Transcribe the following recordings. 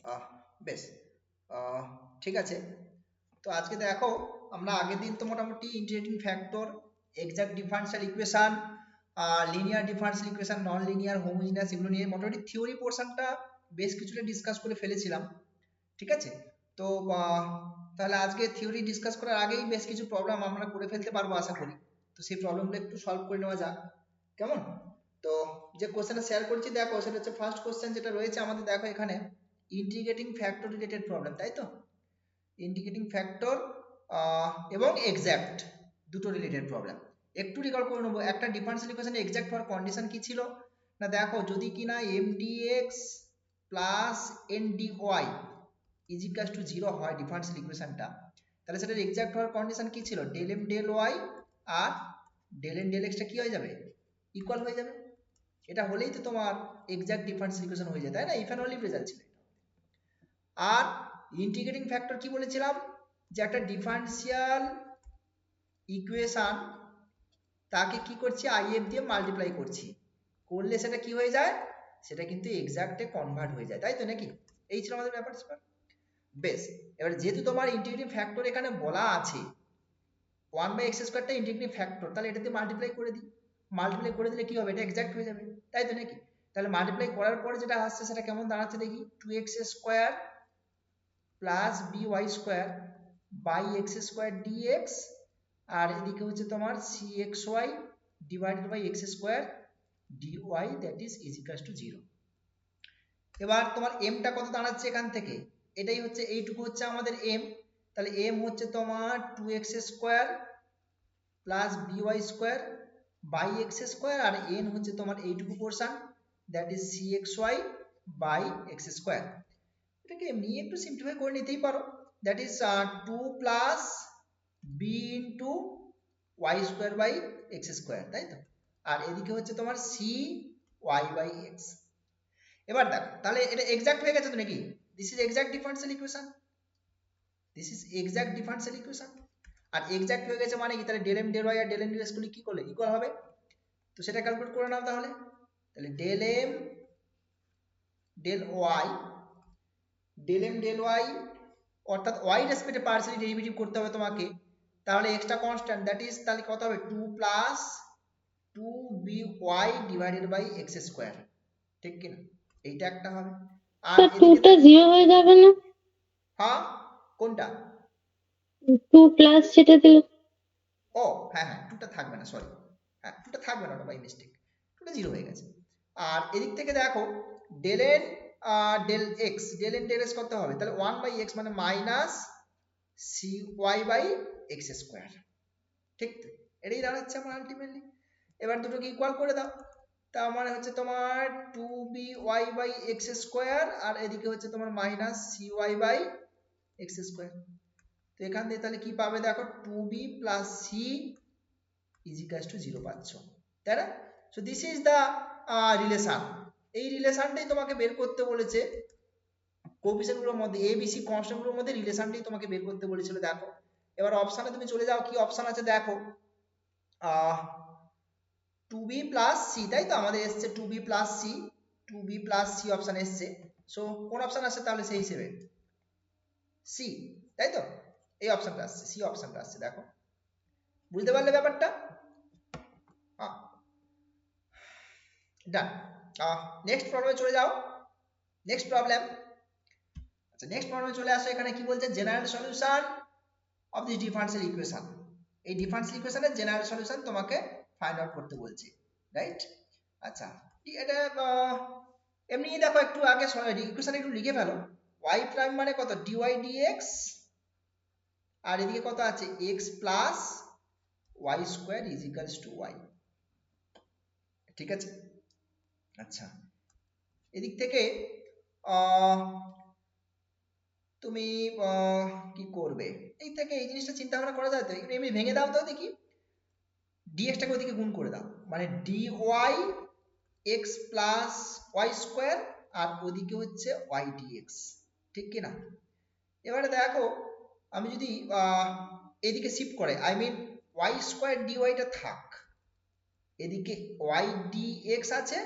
আহ বেশ। আহ ঠিক আছে। তো আজকে দেখো, আমরা আগের দিন তো মোটামুটি integrating factor, exact differential equation, linear differential equation, non linear, homogeneous, এগুলো নিয়ে মোটামুটি থিওরি পোর্শনটা বেশ কিছুটা ডিসকাস করে ফেলেছিলাম। ঠিক আছে। তো তাহলে আজকে থিওরি ডিসকাস করার আগেই বেশ কিছু প্রবলেম আমরা করে ফেলতে পারবো আশা করি। তো সেই প্রবলেমগুলো একটু সলভ করে নেওয়া যাক, কেমন? তো যে কোশ্চেনটা শেয়ার করছি দেখো, সেটা হচ্ছে ফার্স্ট কোশ্চেন যেটা রয়েছে আমাদের, দেখো এখানে ইন্টিগ্রেটিং ফ্যাক্টর রিলেটেড প্রবলেম, তাই তো? ইন্টিগ্রেটিং ফ্যাক্টর এবং এক্সাক্ট দুটো রিলেটেড প্রবলেম। একটু রিকল করে নেবো, একটা ডিফারেন্সিয়াল ইকুয়েশনে এক্সাক্ট হওয়ার কন্ডিশন কি ছিল না, দেখো যদি কিনা mdx plus ndy is equal to 0 হয় ডিফারেন্সিয়াল ইকুয়েশনটা, তাহলে সেটার এক্সাক্ট হওয়ার কন্ডিশন কি ছিল, ডেল m ডেল y আর ডেল n ডেল x টা কি হয়ে যাবে, ইকুয়াল হয়ে যাবে। এটা হলেই তো তোমার এক্সাক্ট ডিফারেন্সিয়াল ইকুয়েশন হয়ে যায়, তাই না? ইফ অ্যান্ড অনলি রেজাল্ট ছিল। আর ইন্টিগ্রেটিং ফ্যাক্টর কি বলেছিলাম, যে একটা ডিফারেন্সিয়াল ইকুয়েশন তাকে কি করছি, if দিয়ে মাল্টিপ্লাই করছি, করলে সেটা কি হয়ে যায়, সেটা কিন্তু এক্সাক্টে কনভার্ট হয়ে যায়, তাই তো নাকি? এই ছিল আমাদের ব্যাপার। বেশ, এবার যেহেতু তোমার ইন্টিগ্রেটিং ফ্যাক্টর এখানে বলা আছে, 1/x² ইন্টিগ্রেটিং ফ্যাক্টর, তাহলে এটা দিয়ে মাল্টিপ্লাই করে দিই। মাল্টিপ্লাই করে দিলে কি হবে, এটা এক্সাক্ট হয়ে যাবে, তাই তো নাকি? তাহলে মাল্টিপ্লাই করার পরে যেটা আসছে সেটা কেমন দাঁড়াচ্ছে দেখি, 2x² plus by² by x² dx, আর এদিকে হচ্ছে তোমার cxy divided by x² dy, that is equal to 0। এবার তোমার m টা কত দাঁড়াচ্ছে এখান থেকে, এটাই হচ্ছে, এইটুকু হচ্ছে আমাদের m। তাহলে m হচ্ছে তোমার 2x² plus by² by x² R n হচ্ছে তোমার এইটুকু portion, that is cxy by x²। এটাকে এমনি একটু সিম্পলিফাই করে নিতেই পারো, that is 2 plus b into y² by x², তাই তো? আর এদিকে হচ্ছে তোমার cy বাই x। এবার দেখো, তাহলে এটা এক্সাক্ট হয়ে গেছে তো নাকি? This is exact differential equation, this is exact differential equation. আর এক্সাক্ট হয়ে গেছে মানে কি, তাহলে ডেল m ডেল y আর ডেল n ডেল x গুলি কি করলে ইকুয়াল হবে। তো সেটা ক্যালকুলেট করে নাও তাহলে। তাহলে del m del y, del m del y, অর্থাৎ y রেসপেক্টে পার্সিয়ালি ডেরিভেটিভ করতে হবে তোমাকে, তাহলে এক্সট্রা কনস্ট্যান্ট, দ্যাট ইজ তাহলে কত হবে, 2 plus 2by divided by x², ঠিক কি না? এইটা একটা হবে। আর স্যার এদিকে 2টা 0 হয়ে যাবে না? হ্যাঁ, কোনটা? 2 প্লাস যেটা দিলে। ও হ্যাঁ হ্যাঁ, 2টা থাকবে না, সরি। হ্যাঁ, 2টা থাকবে না, ওটা বাই মিস্টেক, 2টা 0 হয়ে গেছে। আর এদিক থেকে দেখো, del n del x, del n del x করতে হবে, তাহলে 1/x মানে মাইনাস cy বাই x², ঠিক তো? এটাই দাঁড়াচ্ছে আমার আলটিমেটলি। এবার দুটোকে ইকুয়াল করে দাও, তার মানে হচ্ছে তোমার 2by বাই x², আর এদিকে হচ্ছে তোমার মাইনাস cy বাই x²। তো এখান থেকে তাহলে কি পাবে দেখো, 2b plus c is equal to 0 পাচ্ছ, তাই না? So this is the relation. এই রিলেশনটাই তোমাকে বের করতে বলেছে, কোএফিসিয়েন্টগুলোর মধ্যে ABC কনস্ট্যান্টগুলোর মধ্যে রিলেশনটাই তোমাকে বের করতে বলেছিল। দেখো এবার অপশানে তুমি চলে যাও, কি অপশান আছে দেখো, 2b প্লাস সি, তাই তো? আমাদের এসছে 2b plus c, 2b plus c option এসছে। সো কোন অপশান আসছে তাহলে সেই হিসেবে সি, তাই তো? এই অপশানটা আসছে, সি অপশানটা আসছে, দেখো বুঝতে পারলে ব্যাপারটা? ডান। নেক্সট প্রবলেমে চলে যাও। নেক্সট প্রবলেম, আচ্ছা নেক্সট প্রবলেমে চলে আসো। এখানে কি বলছে, general solution of this differential equation. এই ডিফারেন্সিয়াল ইকুয়েশনের জেনারেল সলিউশন তোমাকে ফাইন্ড আউট করতে বলছে, রাইট? আচ্ছা, এটা এমনি দেখো, একটু আগে ইকুয়েশন একটু লিখে ফেলো। y প্রাইম মানে কত, dy dx, আর এদিকে কত আছে, x plus y² is equals two y, ঠিক আছে? আচ্ছা, এদিক থেকে তুমি কি করবে, এই থেকে এই জিনিসটা চিন্তা ভাবনা করা যায় তো, একটু এমনি ভেঙে দাও তো দেখি, dx টাকে ওইদিকে গুণ করে দাও, মানে dy x প্লাস y², আর ওদিকে হচ্ছে y dx, ঠিক কি না? এবারে দেখো, আমি যদি এদিকে শিফট করে, আই মিন y² dy টা থাক, এদিকে y dx আছে,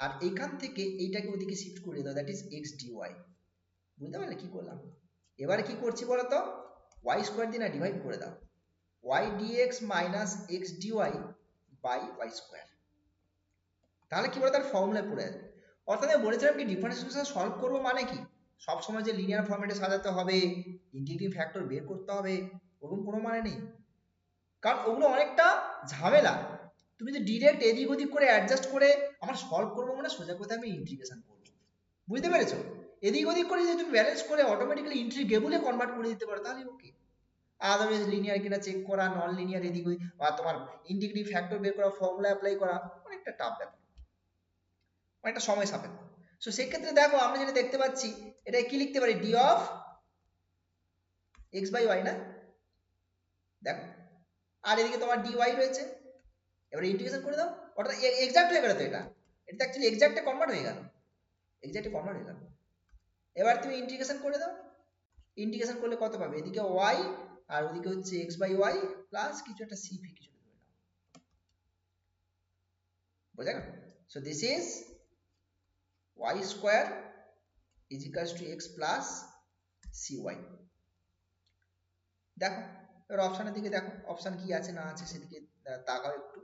আর এখান থেকে এইটাকে ওদিকে শিফট করে দাও, দ্যাট ইজ x dy, বুঝতে পারলে কি করলাম? এবারে কি করছি বলো তো, ওয়াই স্কোয়ার দিয়ে না ডিভাইড করে দাও, y dx minus x dy by y square. তাহলে কি বলো, তার ফর্মুলায় পড়ে যাবে। অর্থাৎ আমি বলেছিলাম কি ডিফারেন্সিয়েশন সলভ করবো মানে কি, সবসময় যে লিনিয়ার ফর্মেটে সাজাতে হবে, ইন্টিগ্রেটিং ফ্যাক্টর বের করতে হবে, ওরকম কোনো মানে নেই। কারণ ওগুলো অনেকটা ঝামেলা। তুমি যদি ডিরেক্ট এদিক ওদিক করে অ্যাডজাস্ট করে আমার সলভ করবো মানে সোজা কথা আমি ইন্টিগ্রেশন করবো, বুঝতে পেরেছো? এদিক ওদিক করে যদি তুমি ব্যালেন্স করে অটোমেটিক্যালি ইন্টিগ্রেবলে কনভার্ট করে দিতে পারো তাহলে ওকে। আদারওয়াইজ লিনিয়ার কিনা চেক করা, নন লিনিয়ার এদিক ওদিক, বা তোমার ইন্টিগ্রেটিভ ফ্যাক্টর বের করা, ফর্মুলা অ্যাপ্লাই করা অনেকটা টাফ ব্যাপার, অনেকটা সময় সাপেক্ষ। সো সেক্ষেত্রে দেখো আমরা যেটা দেখতে পাচ্ছি, এটা কি লিখতে পারি, d of x by y না, দেখো, আর এদিকে তোমার ডি ওয়াই রয়েছে। এবার ইন্টিগ্রেশন করে দাও, ওটা এক্সাক্ট হয়ে গেল তো, এটা এটা অ্যাকচুয়ালি এক্সাক্টে কনভার্ট হয়ে গেল, এক্সাক্টে কনভার্ট হয়ে গেল। এবার তুমি ইন্টিগ্রেশন করে দাও, ইন্টিগ্রেশন করলে কত পাবে, এদিকে ওয়াই আর ওদিকে হচ্ছে এক্স বাই ওয়াই প্লাস কিছু একটা সি ফি কিছু ধরে নাও, বোঝা গেল? So this is y square is equals to x plus c y. দেখো এবার অপশানের দিকে দেখো, অপশান কি আছে না আছে সেদিকে তাকাও একটু।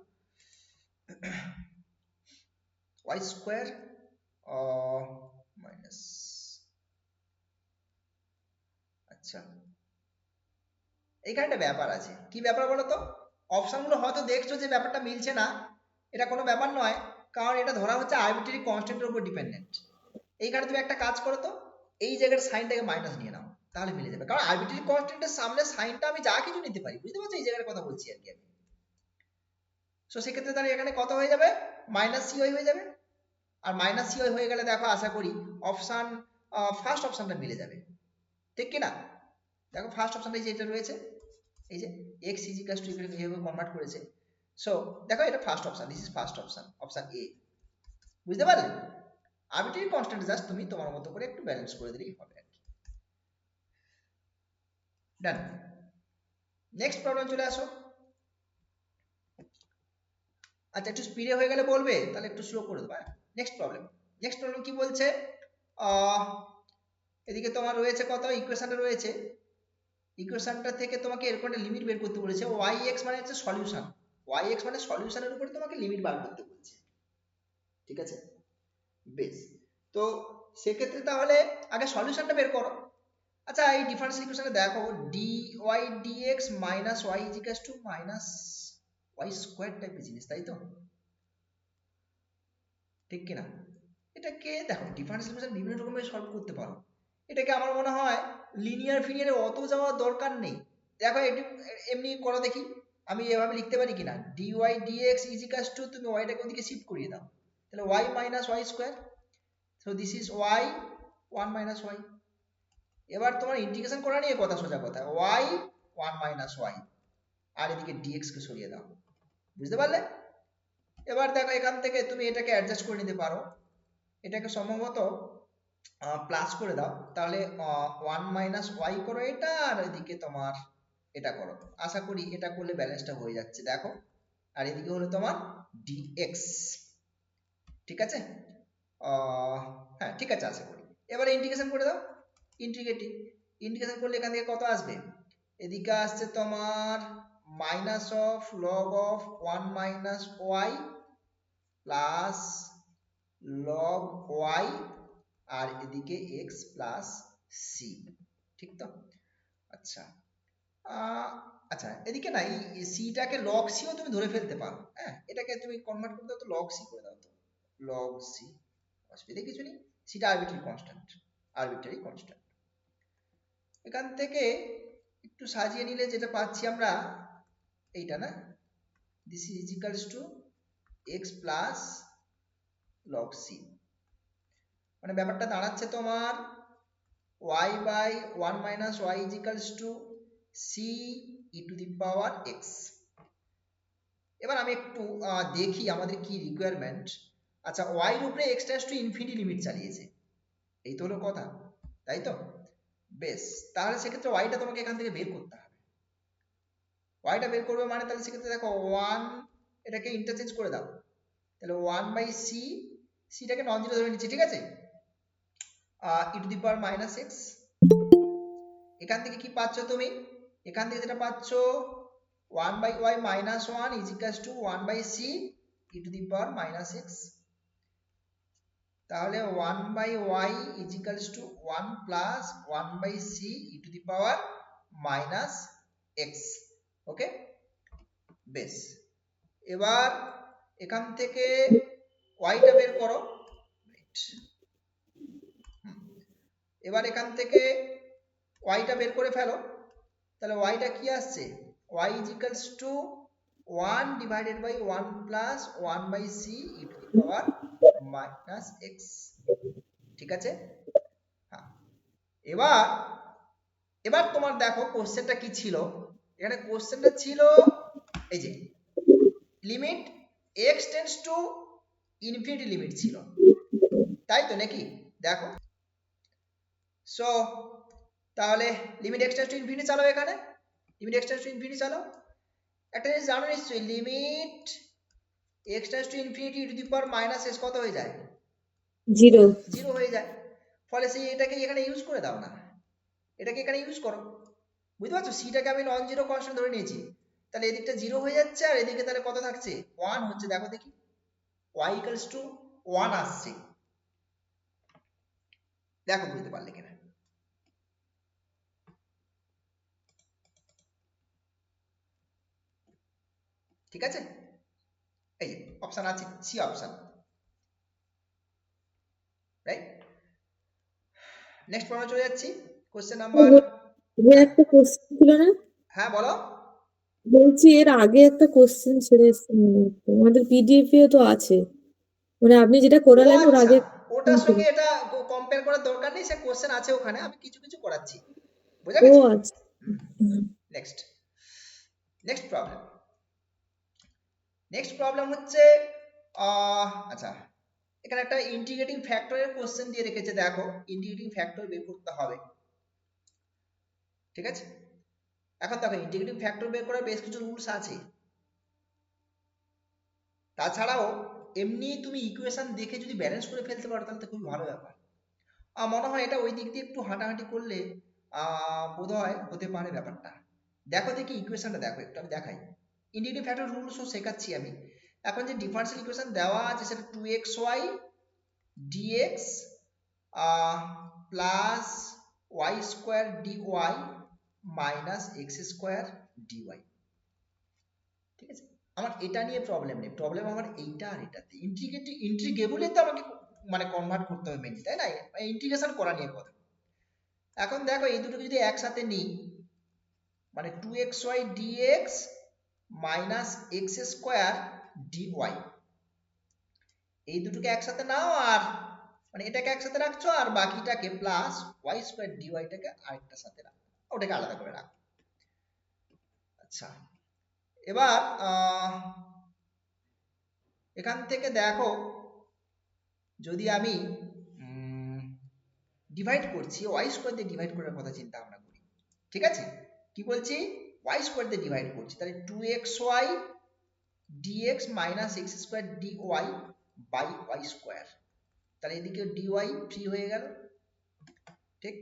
ওয়াই স্কোয়ার মাইনাস, আচ্ছা এইখানে একটা ব্যাপার আছে, কি ব্যাপার বলো তো, অপশনগুলো হয়তো দেখছো যে ব্যাপারটা মিলছে না, এটা কোনো ব্যাপার নয়, কারণ এটা ধরা হচ্ছে আরবিট্রারি কনস্ট্যান্টের উপর ডিপেন্ডেন্ট। এইখানে তুমি একটা কাজ করো তো, এই জায়গার সাইনটাকে মাইনাস নিয়ে নাও, তাহলে মিলে যাবে, কারণ আরবিট্রারি কনস্ট্যান্টের সামনে সাইনটা আমি যা কিছু নিতে পারি, বুঝতে পারছো, এই জায়গার কথা বলছি আর কি আমি। সো সেক্ষেত্রে তাহলে এখানে কত হয়ে যাবে, মাইনাস সি হয়ে যাবে, আর মাইনাস সি হয়ে গেলে দেখো আশা করি অপশান ফার্স্ট অপশানটা মিলে যাবে, ঠিক কি না? দেখো ফার্স্ট অপশানটা যেটা রয়েছে, এই যে x ইজ ইকুয়াল টু এইভাবে কনভার্ট করেছে। সো দেখো এটা first option, this is first option, option A, বুঝতে পারলে? আরবিট্রারি কনস্ট্যান্ট জাস্ট তুমি তোমার মতো করে একটু ব্যালেন্স করে দিলেই হবে আর কি। ডান, নেক্সট প্রবলেম চলে আসো। আচ্ছা একটু স্পিডে হয়ে গেলে বলবে, তাহলে একটু স্লো করে দেবো। নেক্সট প্রবলেম, নেক্সট প্রবলেম কি বলছে, এদিকে তোমার রয়েছে কত, ইকুয়েশনটা রয়েছে, ইকুয়েশনটা থেকে তোমাকে এরকম একটা লিমিট বের করতে বলেছে, ওয়াই এক্স মানে হচ্ছে সলিউশন, ওয়াই এক্স মানে সলিউশনের উপরে তোমাকে লিমিট বার করতে বলছে, ঠিক আছে? বেশ, তো সেক্ষেত্রে তাহলে আগে সলিউশনটা বের করো। আচ্ছা এই ডিফারেন্সিয়াল ইকুয়েশনে দেখো d y dx minus y is equal to minus y square টাইপের জিনিস, তাই তো? ঠিক কিনা? এটাকে দেখো ডিফারেন্সিয়াল ইকুয়েশন বিভিন্ন রকমের সলভ করতে পারো, এটাকে আমার মনে হয় লিনিয়ার ফিনিয়ারে অত যাওয়ার দরকার নেই। দেখো এটি এমনি করো দেখি, আমি এভাবে লিখতে পারি কিনা, d y dx is equal to, তুমি ওয়াইটাকে ওদিকে শিফট করিয়ে দাও, তাহলে y minus y square, so this is y 1 minus y. এবার তোমার ইন্টিগ্রেশন করা নিয়ে কথা, সোজা কথা, ওয়াই 1 মাইনাস ওয়াই, আর এদিকে ডিএক্স কে সরিয়ে দাও, বুঝতে পারলে? এবার দেখো এখান থেকে তুমি এটাকে অ্যাডজাস্ট করে নিতে পারো, এটাকে সম্ভবত প্লাস করে দাও, তাহলে 1 মাইনাস ওয়াই করো এটা, আর এদিকে তোমার এটা করো, আশা করি এটা করলে ব্যালেন্সটা হয়ে যাচ্ছে, দেখো, আর এদিকে হলো তোমার ডিএক্স, ঠিক আছে? হ্যাঁ ঠিক আছে আশা করি। এবারে ইন্টিগ্রেশন করে দাও, ইন্টিগ্রেটিং, ইন্টিগ্রেশন করলে এখান থেকে কত আসবে, এদিকে আসছে তোমার minus of log of 1 minus y plus log y, আর এদিকে এক্স প্লাস সি, ঠিক তো? আচ্ছা আচ্ছা এদিকে না এই সিটাকে লগ সিও তুমি ধরে ফেলতে পারো, হ্যাঁ এটাকে তুমি কনভার্ট করে দাও তো, লগ সি করে দাও তো, লগ সি, অসুবিধা কিছু নেই, সেটা আরবিট্রারি কনস্ট্যান্ট, আরবিট্রারি কনস্ট্যান্ট। এখান থেকে একটু সাজিয়ে নিলে যেটা পাচ্ছি আমরা, এইটা না, this is equals to x plus log c, মানে ব্যাপারটা দাঁড়াচ্ছে তোমার y by 1 minus y is equals to c e to the power x. এবার আমি একটু দেখি আমাদের কি রিকোয়ারমেন্ট। আচ্ছা ওয়াই এর উপরে x tends to infinity limit চালিয়েছে, এই তো হলো কথা, তাই তো? বেশ, তাহলে সেক্ষেত্রে ওয়াইটা তোমাকে এখান থেকে বের করতে হবে, ওয়াইটা বের করবে মানে তাহলে সেক্ষেত্রে দেখো 1, এটাকে ইন্টারচেঞ্জ করে দাও, তাহলে 1 বাই সি, সিটাকে নন জিরো ধরে নিচ্ছি, ঠিক আছে? e to the power minus x. এখান থেকে কি পাচ্ছ তুমি? এখান থেকে যেটা পাচ্ছ 1/y minus 1 is equals to 1/c e to the power minus x। তাহলে 1/y is equals to 1 plus 1/c e to the power minus x। ওকে, বেশ। এবার এখান থেকে y টা বের করো। এবার এখান থেকে y টা বের করে ফেলো। তাহলে y টা কি আসছে? y is equals to 1 divided by 1 plus 1/c e to the power minus x। ঠিক আছে? হ্যাঁ, এবার এবার তোমার দেখো কোশ্চেনটা কি ছিল। এখানে কোশ্চেনটা ছিল এই যে limit x tends to infinity limit ছিল, তাই তো নাকি? দেখো, সো তাহলে limit x tends to infinity চালাও। এখানে limit x tends to infinity চালাও। একটা জিনিস জানো নিশ্চয়ই, limit x tends to infinity e to the power minus s কত হয়ে যায়? 0। 0 হয়ে যায়। ফলে সেই এটাকে এখানে ইউজ করে দাও না, এটাকে এখানে ইউজ করো। বুঝতে পারছো? সিটাকে আমি নন জিরো কনস্ট্যান্ট ধরে নিয়েছি, তাহলে এদিকটা 0 হয়ে যাচ্ছে আর এদিকে তাহলে কত থাকছে? 1 হচ্ছে। দেখো দেখি, y ইকুয়ালস টু 1 আসছে। দেখো বুঝতে পারলে কিনা? ঠিক আছে, এই যে অপশন আছে, সি অপশন, রাইট। নেক্সট প্রশ্ন চলে যাচ্ছি, কোশ্চেন নাম্বার। একটা কোশ্চেন ছিল না, হ্যাঁ বলো। বলছি এর আগে একটা কোশ্চেন ছেড়ে এসেছে মনে হচ্ছে, আমাদের পিডিএফ এ তো আছে, মানে আপনি যেটা ও করালেন ওর আচ্ছা, আগে ওটার ছিল। সঙ্গে এটা কম্পেয়ার করার দরকার নেই, সে কোশ্চেন আছে ওখানে, আমি কিছু কিছু করাচ্ছি। বোঝা ও গেছে? আচ্ছা। Next next problem. Next problem হচ্ছে আচ্ছা, এখানে একটা ইন্টিগ্রেটিং ফ্যাক্টরের কোশ্চেন দিয়ে রেখেছে। দেখো, ইন্টিগ্রেটিং ফ্যাক্টর বের করতে হবে। ঠিক আছে, এখন দেখো ইন্টিগ্রেটিং ফ্যাক্টর বের করার বেশ কিছু রুলস আছে। তাছাড়াও এমনি তুমি ইকুয়েশন দেখে যদি ব্যালেন্স করে ফেলতে পারো তাহলে তো খুবই ভালো ব্যাপার। মনে হয় এটা ওই দিক দিয়ে একটু হাঁটাহাঁটি করলে বোধহয় হতে পারে ব্যাপারটা। দেখো দেখি ইকুয়েশনটা, দেখো একটু আমি দেখাই। ইন্টিগ্রেটিং ফ্যাক্টর রুলসও শেখাচ্ছি আমি। এখন যে ডিফারেন্সিয়াল ইকুয়েশন দেওয়া আছে সেটা 2xy dx plus y square dy minus x square dy। ঠিক আছে, আমার এটা নিয়ে প্রবলেম নেই, প্রবলেম আমার এইটা আর এটাতে। ইন্টিগ্রেবলই তো আমাকে মানে কনভার্ট করতে হবে মেনলি, তাই না? ইন্টিগ্রেশন করা নিয়ে কথা। এখন দেখো এই দুটোকে যদি একসাথে নিই, মানে 2xy dx minus x square dy, এই দুটোকে একসাথে নাও আর মানে এটাকে একসাথে রাখছো আর বাকিটাকে প্লাস ওয়াই স্কোয়ার ডিওয়াইটাকে আরেকটার সাথে রাখো, ওটাকে আলাদা করে রাখো। আচ্ছা, এবার এখান থেকে দেখো, যদি আমি ডিভাইড করছি, ওয়াই স্কোয়ার দিয়ে ডিভাইড করার কথা চিন্তা ভাবনা করি। ঠিক আছে, কি বলছি? ওয়াই স্কোয়ার দিয়ে ডিভাইড করছি, তাহলে 2xy dx minus x square dy by y square. তাহলে এদিকে dy ফ্রি হয়ে গেল। ঠিক,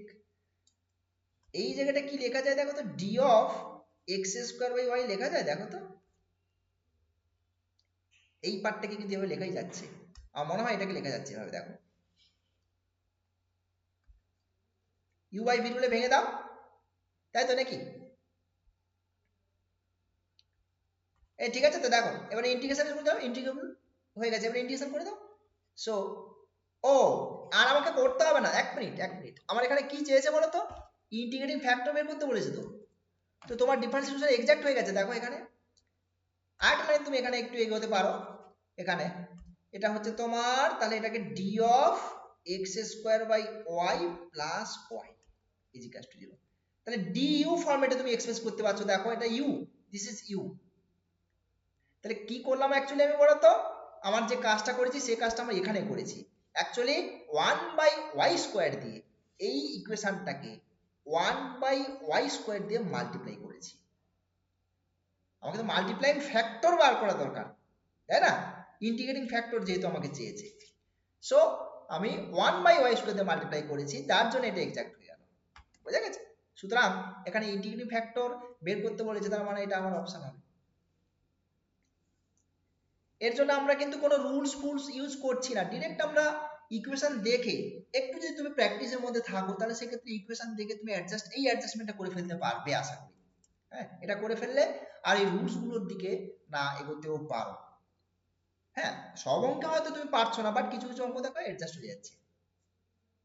এই জায়গাটা কি লেখা যায় দেখো তো, d of x square by y লেখা যায়, দেখো তো। এই পার্টটাকে কিন্তু এভাবে লেখাই যাচ্ছে, আমার মনে হয় এটাকে লেখা যাচ্ছে এভাবে। দেখো, ইউ বাই ভি রুলে ভেঙে দাও, তাই তো নাকি? এই ঠিক আছে তো, দেখো এবারে ইন্টিগ্রেশন করে দাও, ইন্টিগ্রেবল হয়ে গেছে, এবারে ইন্টিগ্রেশন করে দাও। সো ও, আর আমাকে করতে হবে না, এক মিনিট এক মিনিট, আমার এখানে কি চেয়েছে বলো তো? ইন্টিগ্রেটিং ফ্যাক্টর বের করতে বলেছে তো। তো তোমার ডিফারেন্সিয়েশন এক্সাক্ট হয়ে গেছে। দেখো এখানে আরেকটা লাইন তুমি এখানে একটু এগোতে পারো। এখানে এটা হচ্ছে তোমার, তাহলে এটাকে d of x square by y plus y is equal to 0। তাহলে ডি ইউ ফরম্যাটে তুমি এক্সপ্রেস করতে পারছো। দেখো এটা ইউ, দিস ইজ ইউ। তাহলে কি করলাম অ্যাকচুয়ালি আমি বলো তো? আমার যে কাজটা করেছি সেই কাজটা আমরা এখানে করেছি। অ্যাকচুয়ালি 1/y স্কোয়ার দিয়ে এই ইকুয়েশনটাকে 1/y স্কোয়ার দিয়ে মাল্টিপ্লাই করেছি। আমাকে তো মাল্টিপ্লাইং ফ্যাক্টর বার করা দরকার, তাই না? ইন্টিগ্রেটিং ফ্যাক্টর যেহেতু আমাকে চেয়েছে, সো আমি 1/y² দিয়ে মাল্টিপ্লাই করেছি, তার জন্য এটা এক্সাক্ট হয়ে গেল। বোঝা গেছে? সুতরাং এখানে ইন্টিগ্রেটিং ফ্যাক্টর বের করতে বলেছে, তার মানে এটা আমার অপশন হবে। এর জন্য আমরা কিন্তু কোনো রুলস ফুলস ইউজ করছি না, ডিরেক্ট আমরা ইকুয়েশন দেখে, একটু যদি তুমি প্র্যাকটিসের মধ্যে থাকো তাহলে সেক্ষেত্রে ইকুয়েশন দেখে তুমি এই অ্যাডজাস্টমেন্টটা করে ফেলতে পারবে আশা করি। হ্যাঁ, এটা করে ফেললে আর এই রুলস গুলোর দিকে না এগোতেও পারো। হ্যাঁ, সব অঙ্কে হয়তো তুমি পারছো না, বাট কিছু কিছু অঙ্ক দেখো অ্যাডজাস্ট হয়ে যাচ্ছে।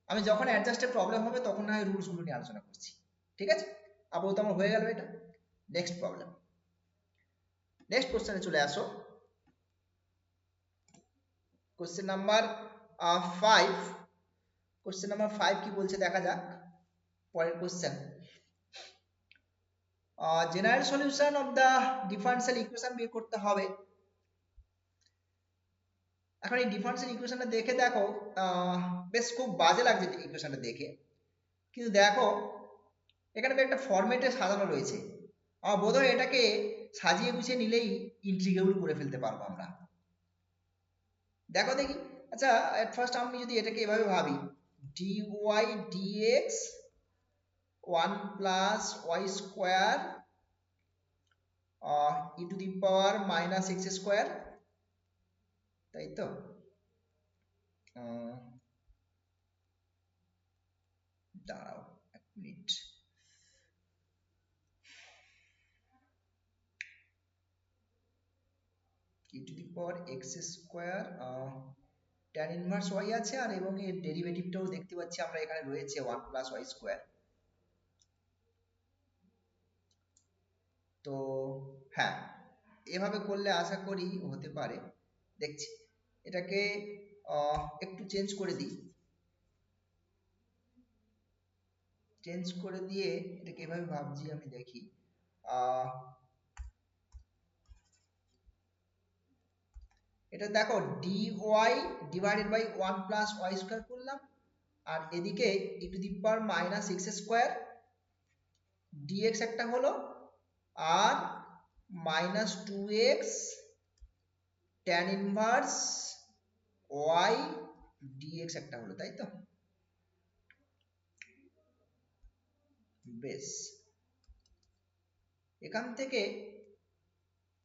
আমি যখন অ্যাডজাস্টের প্রবলেম হবে তখন না হয় রুলস গুলো নিয়ে আলোচনা করছি। ঠিক আছে, আপাতত আমার হয়ে গেল এটা। নেক্সট প্রবলেম, নেক্সট কোশ্চেনে চলে আসো। Question number 5। কোশ্চেন নাম্বার 5 কি বলছে দেখা যাক। পরের question, general solution of the differential equation বের করতে হবে। এখন এই ডিফারেনশিয়াল ইকুয়েশনটা দেখে দেখো, বেশ খুব বাজে লাগছে ইকুয়েশনটা দেখে, কিন্তু দেখো এখানে একটা ফরম্যাটে সাজানো রয়েছে। আমার বোধ হয় এটাকে সাজিয়ে গুছিয়ে নিলেই ইন্টিগ্রেবল করে ফেলতে পারবো আমরা। দেখো দেখি, আচ্ছা এট ফার্স্ট আমি যদি এটাকে এভাবে ভাবি, dy dx 1 plus y square e to the power minus x square, তাই তো? দাঁড়াও এক minute, e to the power x square tan inverse y আছে, আর এবং এর ডেরিভেটিভটাও দেখতে পাচ্ছি আমরা এখানে রয়েছে 1 প্লাস ওয়াই স্কোয়ার। তো হ্যাঁ, এভাবে করলে আশা করি হতে পারে। দেখছি এটাকে একটু চেঞ্জ করে দিই, চেঞ্জ করে দিয়ে এটাকে এভাবে ভাবছি আমি, দেখি এটা দেখো dy divided by 1 plus y square করলাম, আর এদিকে e to the power minus x square dx একটা হলো, আর minus 2x tan inverse y dx একটা হলো, তাই তো? বেশ, এখান থেকে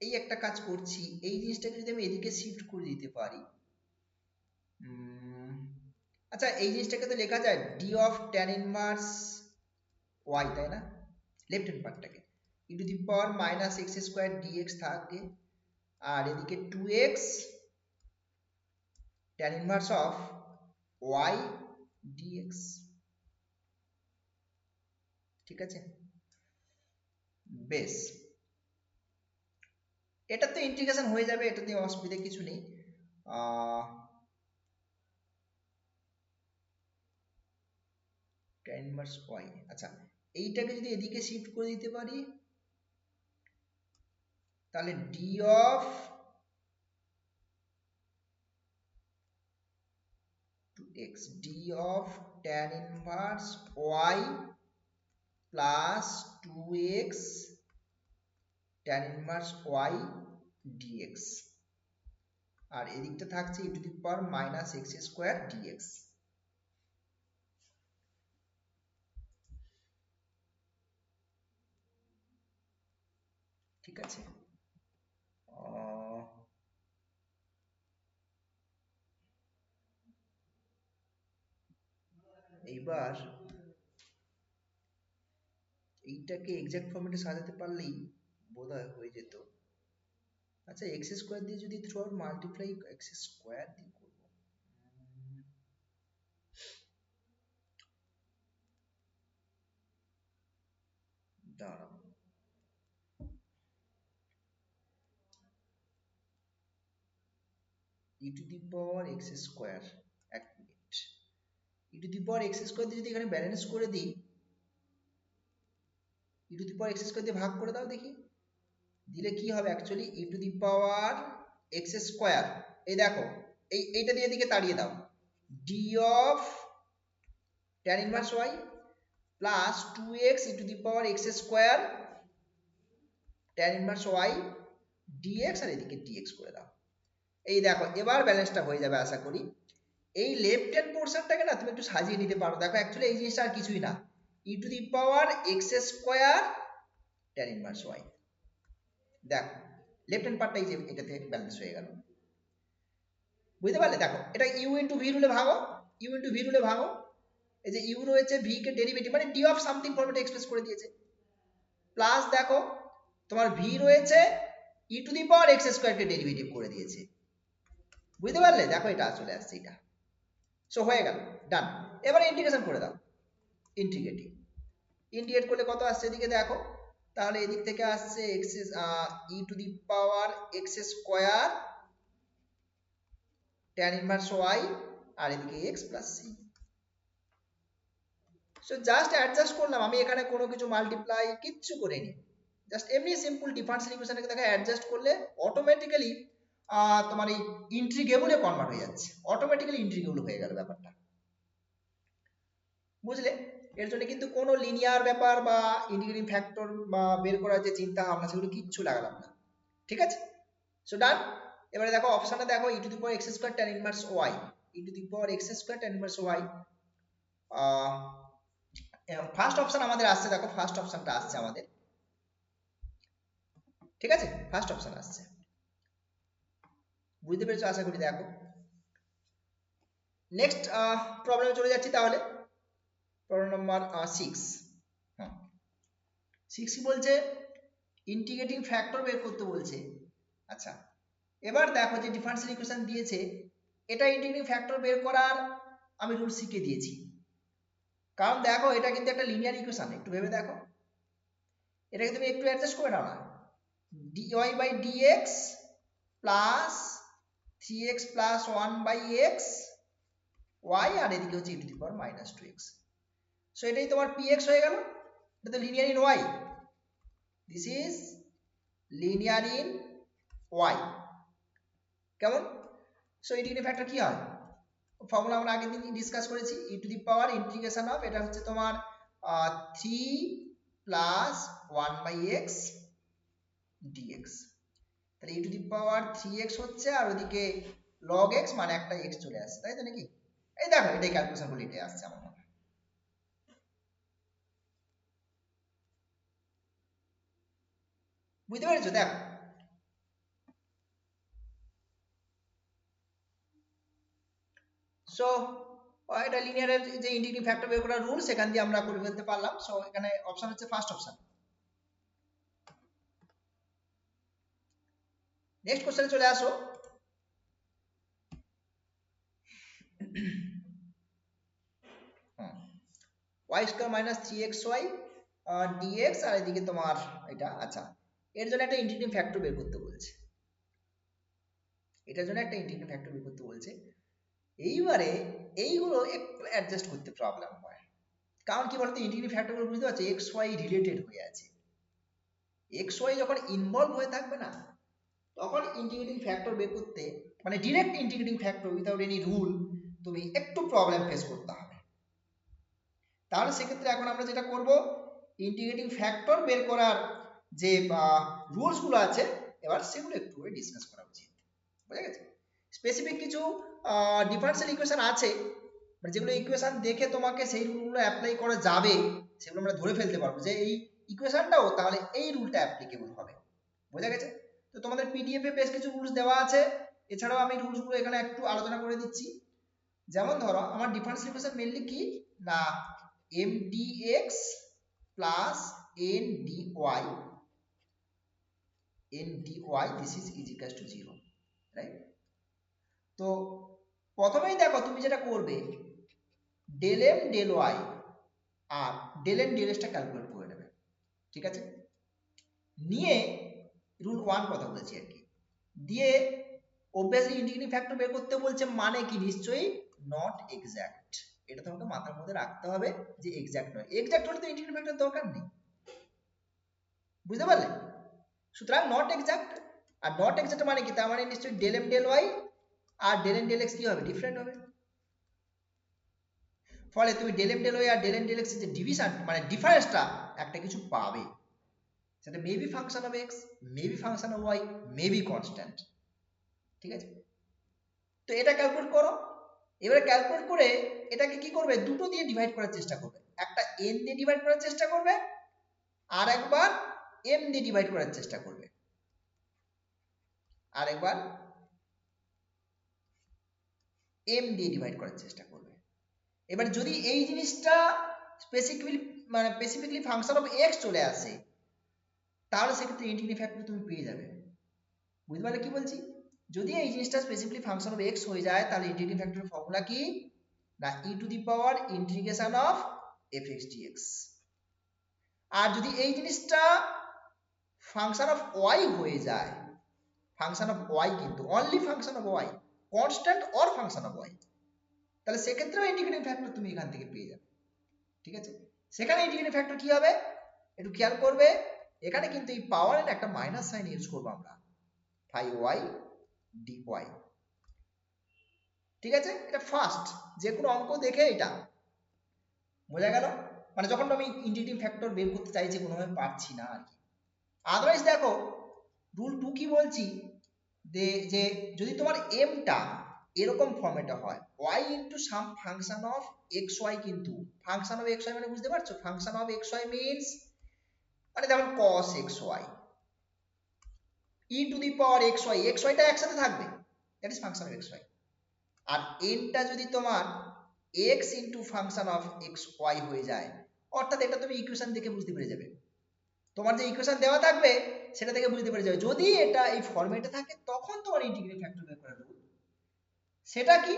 এই একটা কাজ করছি, এই জিনিসটাকে যদি আমি এদিকে শিফট করে দিতে পারি, আচ্ছা এই জিনিসটাকে তো লেখা যায় d of tan inverse y, তাই না? লেফট হ্যান্ড পার্টটাকে e to the power minus x square dx থাকে, আর এদিকে 2x tan inverse of y dx। ঠিক আছে, বেশ, এটা তো ইন্টিগ্রেশন হয়ে যাবে, এটা নিয়ে অসুবিধা কিছু নেই। tan ইনভার্স y, আচ্ছা এইটাকে যদি এদিকে শিফট করে দিতে পারি, তাহলে d of 2x d of tan inverse y plus 2x tan inverse y dx, আর এদিকটা থাকছে e to the power minus x square dx। ঠিক আছে, এইবার এইটাকে এক্সাক্ট ফর্মেটে সাজাতে পারলেই বোধহয় হয়ে যেত। আচ্ছা এক্স স্কোয়ার দিয়ে যদি throughout multiply x square দিয়ে করবো, দাঁড়াও e to the power x square, এক minute, e to the power x square দিয়ে যদি এখানে ব্যালেন্স করে দিই, e to the power x square দিয়ে ভাগ করে দাও দেখি, দিলে কি হবে actually e to the power x square, এই দেখো এইটা দিয়ে এদিকে তাড়িয়ে দাও, d of tan inverse y plus 2x e to the power x square tan inverse y dx, আর এদিকে dx করে দাও। এই দেখো এবার ব্যালেন্সটা হয়ে যাবে আশা করি। এই লেফট হ্যান্ড পোর্শনটাকে না তুমি একটু সাজিয়ে নিতে পারো। দেখো অ্যাকচুয়ালি এই জিনিসটা আর কিছুই না, e to the power x square tan inverse y. দেখো লেফট হ্যান্ড পার্টটা এই যে এটাতে ব্যালেন্স হয়ে গেল, বুঝতে পারলে? দেখো এটা ইউ ইন্টু ভি রুলে ভাগো, ইউ ইন্টু ভি রুলে ভাগো, এই যে ইউ রয়েছে, ভি কে ডেরিভেটিভ মানে ডি অফ সামথিং ফর্মেটে এক্সপ্রেস করে দিয়েছে, প্লাস দেখো তোমার ভি রয়েছে e to the power x square কে ডেরিভেটিভ করে দিয়েছে, বুঝতে পারলে? দেখো এটা চলে আসছে এটা। সো হয়ে গেল, ডান। এবারে ইন্টিগ্রেশন করে দাও, ইন্টিগ্রেটিং, ইন্টিগ্রেট করলে কত আসছে এদিকে দেখো, তাহলে এদিক থেকে আসছে x e to the power x square tan inverse y আর এদিকে x plus c. So just adjust করলাম, আমি এখানে কোনো কিছু মাল্টিপ্লাই কিচ্ছু করিনি, জাস্ট এমনি সিম্পল ডিফারেন্সিয়াল ইকুয়েশনটাকে দেখো অ্যাডজাস্ট করলে অটোমেটিক্যালি তোমার এই ইন্টিগ্রেবলে কনভার্ট হয়ে যাচ্ছে, অটোমেটিক্যালি ইন্টিগ্রেবল হয়ে গেল ব্যাপারটা, বুঝলে? এর জন্য কিন্তু কোনো লিনিয়ার ব্যাপার বা ইন্টিগ্রেটিং ফ্যাক্টর বা বের করার যে চিন্তা ভাবনা সেগুলো কিচ্ছু লাগালাম না, ঠিক আছে? So done. এবারে দেখো অপশনে দেখো e to the power x square tan inverse y, e to the power x square tan inverse y. First option আমাদের আসছে, দেখো ফার্স্ট অপশনটা আসছে আমাদের, ঠিক আছে? ফার্স্ট অপশন আসছে, বুঝতে পেরেছো আশা করি। দেখো নেক্সট প্রবলেমে চলে যাচ্ছি তাহলে, প্রবলেম নাম্বার 6। হ্যাঁ 6 কি বলছে, ইন্টিগ্রেটিং ফ্যাক্টর বের করতে বলছে। আচ্ছা এবার দেখো যে ডিফারেন্সিয়াল ইকুয়েশন দিয়েছে, এটা ইন্টিগ্রেটিং ফ্যাক্টর বের করার আমি রুল শিখিয়ে দিয়েছি, কারণ দেখো এটা কিন্তু একটা লিনিয়ার ইকুয়েশন, একটু ভেবে দেখো, এটাকে তুমি একটু অ্যাডজাস্ট করে নাও না, dy by dx plus 3x plus 1 by x y আর এদিকে হচ্ছে e to the power minus 2x। সো এটাই তোমার px হয়ে গেল, এটা তো linear in y, this is linear in y, কেমন? সো ইন্টিগ্রেটিং ফ্যাক্টর কি হয়, ফর্মুলা আমরা আগের দিন ডিসকাস করেছি, e to the power integration of, এটা হচ্ছে তোমার 3 প্লাস 1 বাই x dx, তাহলে ই টু দি পাওয়ার 3x হচ্ছে আর ওদিকে log x মানে একটা x চলে আসছে, তাই তো নাকি? এই দেখো এটাই ক্যালকুলেশন বলে এটাই আসছে আমার মনে, বুঝতে পেরেছো? দেখো সো এটা লিনিয়ারের যে ইন্টিগ্রেটিং ফ্যাক্টর বের করার রুল, সেখান দিয়ে আমরা করে ফেলতে পারলাম। সো এখানে অপশন হচ্ছে ফার্স্ট অপশন। নেক্সট কোশ্চেনে চলে আসো। y square minus 3xy dx আর এদিকে তোমার এটা, আচ্ছা এর জন্য একটা ইন্টিগ্রেটিং ফ্যাক্টর বের করতে বলছে, এটার জন্য একটা ইন্টিগ্রেটিং ফ্যাক্টর বের করতে বলছে। এইবারে এইগুলো একটু অ্যাডজাস্ট করতে প্রবলেম হয়, কারণ কি বলতো ইন্টিগ্রেটিং ফ্যাক্টরগুলো বুঝতে পারছো এক্স ওয়াই রিলেটেড হয়ে আছে, এক্স ওয়াই যখন ইনভলভ হয়ে থাকবে না তখন ইন্টিগ্রেটিং ফ্যাক্টর বের করতে মানে direct integrating factor without any rule তুমি একটু প্রবলেম ফেস করতে হবে। তাহলে সেক্ষেত্রে এখন আমরা যেটা করব, ইন্টিগ্রেটিং ফ্যাক্টর বের করার যে রুলস গুলো আছে এবার সেগুলো একটু ডিসকাস করা উচিত, বুঝা গেছে? স্পেসিফিক কিছু ডিফারেন্সিয়াল ইকুয়েশন আছে, মানে যেগুলো ইকুয়েশন দেখে তোমাকে সেই রুলগুলো অ্যাপ্লাই করা যাবে, সেগুলো আমরা ধরে ফেলতে পারবো যে এই ইকুয়েশনটাও তাহলে এই রুলটা অ্যাপ্লিকেবল হবে, বোঝা গেছে? তো তোমাদের পিডিএফ এ বেশ কিছু রুলস দেওয়া আছে, এছাড়াও আমি রুলসগুলো এখানে একটু আলোচনা করে দিচ্ছি। যেমন ধরো আমার ডিফারেন্সিয়াল ইকুয়েশন মেইনলি কি না, m d x plus n d y, n d y this is equals to 0, right? তো প্রথমেই দেখো তুমি যেটা করবে, ডেল এম ডেল ওয়াই আর ডেল এন ডেল এক্সটা ক্যালকুলেট করে নেবে, ঠিক আছে? নিয়ে রুল 1 কথা বলেছি আর কি, দিয়ে অবভিয়াসলি ইন্টিগ্রেটিং ফ্যাক্টর বের করতে বলছে মানে কি, নিশ্চয়ই নট এক্সাক্ট, এটা তোমাকে মাথার মধ্যে রাখতে হবে যে এক্সাক্ট নয়, এক্সাক্ট হলে তো ইন্টিগ্রেটিং ফ্যাক্টর দরকার নেই, বুঝতে পারলে? সুতরাং নট এক্সাক্ট, আর নট এক্সাক্ট মানে কি, তার মানে নিশ্চয়ই ডেল এম ডেল ওয়াই আর ডেল এন ডেল এক্স কি হবে, ডিফারেন্ট হবে। ফলে তুমি ডেল এম ডেল ওয়াই আর ডেল এন ডেল এক্স এর যে ডিভিশন মানে ডিফারেন্সটা একটা কিছু পাবে, সেটা maybe function of x, maybe function of y, maybe constant, ঠিক আছে? তো এটা ক্যালকুলেট করো, এবারে ক্যালকুলেট করে এটাকে কি করবে, দুটো দিয়ে ডিভাইড করার চেষ্টা করবে, একটা n দিয়ে ডিভাইড করার চেষ্টা করবে আর একবার m দিয়ে ডিভাইড করার চেষ্টা করবে, আর একবার m দিয়ে ডিভাইড করার চেষ্টা করবে। এবার যদি এই জিনিসটা স্পেসিফিকলি ফাংশন অফ x চলে আসে, তাহলে সেক্ষেত্রে ইন্টিগ্রেটিং ফ্যাক্টর তুমি পেয়ে যাবে। বুঝতে পারলে কি বলছি? যদি এই জিনিসটা স্পেসিফিকলি ফাংশন অফ x হয়ে যায়, তাহলে ইন্টিগ্রেটিং ফ্যাক্টরের ফর্মুলা কি না e to the power integration of fx dx। আর যদি এই জিনিসটা ফাংশন অফ y হয়ে যায়, ফাংশন অফ y কিন্তু only function of y, constant or function of y, তাহলে সেক্ষেত্রেও ইন্টিগ্রেটিং ফ্যাক্টর তুমি এখান থেকে পেয়ে যাবে। ঠিক আছে, সেখানে ইন্টিগ্রেটিং ফ্যাক্টর কি হবে একটু খেয়াল করবে, এখানে কিন্তু এই পাওয়ারের একটা মাইনাস সাইন ইউজ করবো আমরা, ফাই ওয়াই ডি ওয়াই। ঠিক আছে, এটা ফার্স্ট যে কোনো অঙ্ক দেখে এটা বোঝা গেল, মানে যখন আমি ইন্টিগ্রেটিং ফ্যাক্টর বের করতে চাইছি কোনোভাবে পারছি না আর কি। আদারওয়াইজ দেখো রুল 2 কি বলছি, যে যদি তোমার এমটা এরকম ফর্মেটে হয় y into some function of x y, কিন্তু ফাংশন অফ এক্স ওয়াই মানে বুঝতে পারছো, function of x y means মানে যেমন cos x y e to the power x ওয়াইটা একসাথে থাকবে, that is function of x y. আর এনটা যদি তোমার x into function of x y হয়ে যায়, অর্থাৎ এটা তুমি ইকুয়েশন দেখে বুঝতে পেরে যাবে, তোমার যে ইকুয়েশন দেওয়া থাকবে সেটা থেকে বুঝতে পেরে যাবে। যদি এটা এই ফরম্যাটে থাকে তখন তোমার ইন্টিগ্রেটিং ফ্যাক্টর বের করার রুল সেটা কি,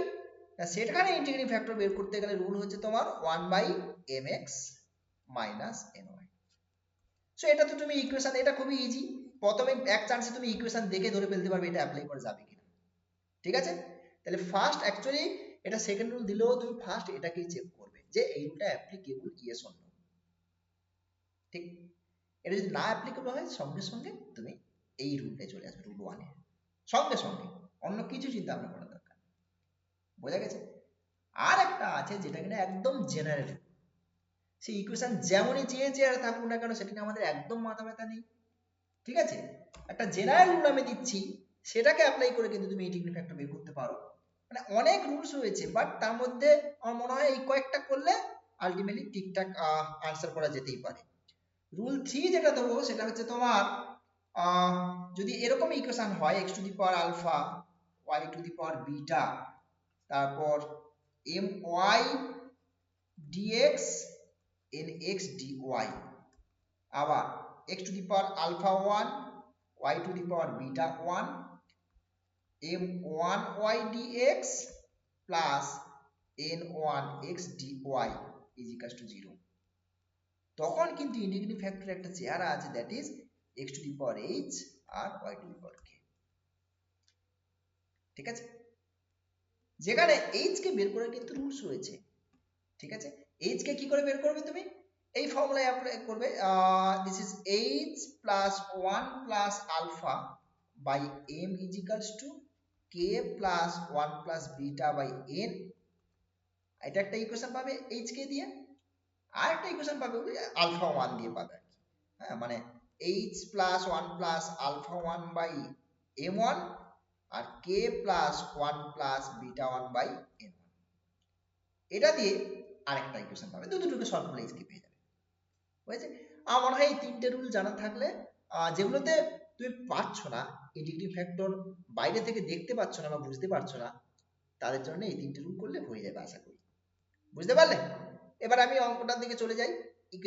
সেখানে ইন্টিগ্রেটিং ফ্যাক্টর বের করতে গেলে রুল হচ্ছে তোমার 1/mx মাইনাস ny। সো এটা তো তুমি ইকুয়েশন, এটা খুবই ইজি, প্রথমে এক চান্সে তুমি ইকুয়েশন দেখে ধরে ফেলতে পারবে এটা অ্যাপ্লাই করা যাবে কিনা। ঠিক আছে, তাহলে ফার্স্ট অ্যাকচুয়ালি এটা সেকেন্ড রুল দিলেও তুমি ফার্স্ট এটাকেই চেক করবে যে এই রুলটা অ্যাপ্লিকেবল ইয়েস অর নো। ঠিক, এটা যদি না অ্যাপ্লিকেবল হয় সঙ্গে সঙ্গে তুমি এই রুলটায় চলে আসবে, রুল 1 এ সঙ্গে সঙ্গে, অন্য কিছু চিন্তা ভাবনা করার দরকার। বোঝা গেছে? আর একটা আছে যেটা কিনা একদম জেনারেল, সেই ইকুয়েশন যেমনই চেয়েছে আর থাকুক না কেন সেটা নিয়ে আমাদের একদম মাথা ব্যথা নেই। ঠিক আছে, একটা জেনারেল রুল আমি দিচ্ছি, সেটাকে অ্যাপ্লাই করে কিন্তু তুমি ইন্টিগ্রেটিং ফ্যাক্টর বের করতে পারো। মানে অনেক রুলস রয়েছে, বাট তার মধ্যে আমার মনে হয় এই কয়েকটা করলে আলটিমেটলি ঠিকঠাক আনসার করা যেতেই পারে। রুল 3 যেটা ধরবো সেটা হচ্ছে তোমার যদি এরকম ইকুয়েশন হয় x to the power alpha y to the power beta, তারপর my dx nx dy, আবার x to the power alpha 1 y to the power beta 1 m1y dx প্লাস n1x dy is equals to 0, তখন কিন্তু integrating factor একটা চেহারা আছে, that is x to the power h আর y to the power k। ঠিক আছে, যেখানে h কে বের করার কিন্তু রুলস রয়েছে। ঠিক আছে, h কে কি করে বের করবে তুমি, এই ফর্মুলায় অ্যাপ্লাই করবে, this is h plus 1 plus alpha by m is equals to k plus 1 plus beta by n। এটা একটা ইকুয়েশন পাবে h কে দিয়ে, আর একটা ইকুয়েশন পাবে আলফা 1 দিয়ে পাবে। হ্যাঁ, মানে h plus 1 plus alpha 1 by m1 আর k plus 1 plus beta 1 by n1, এটা দিয়ে আরেকটা ইকুয়েশন পাবে, দুটোকে সলভ করলে h কে পেয়ে যাবে। বুঝেছে? আমার মনে হয় এই তিনটে রুল জানা থাকলে, যেগুলোতে তুমি পারছো না, ইন্টিগ্রেটিং ফ্যাক্টর বাইরে থেকে দেখতে পাচ্ছ না বা বুঝতে পারছো না, তাদের জন্য এই তিনটে রুল করলে হয়ে যাবে আশা করি। বুঝতে পারলে? এবার আমি অঙ্কটার দিকে চলে যাই,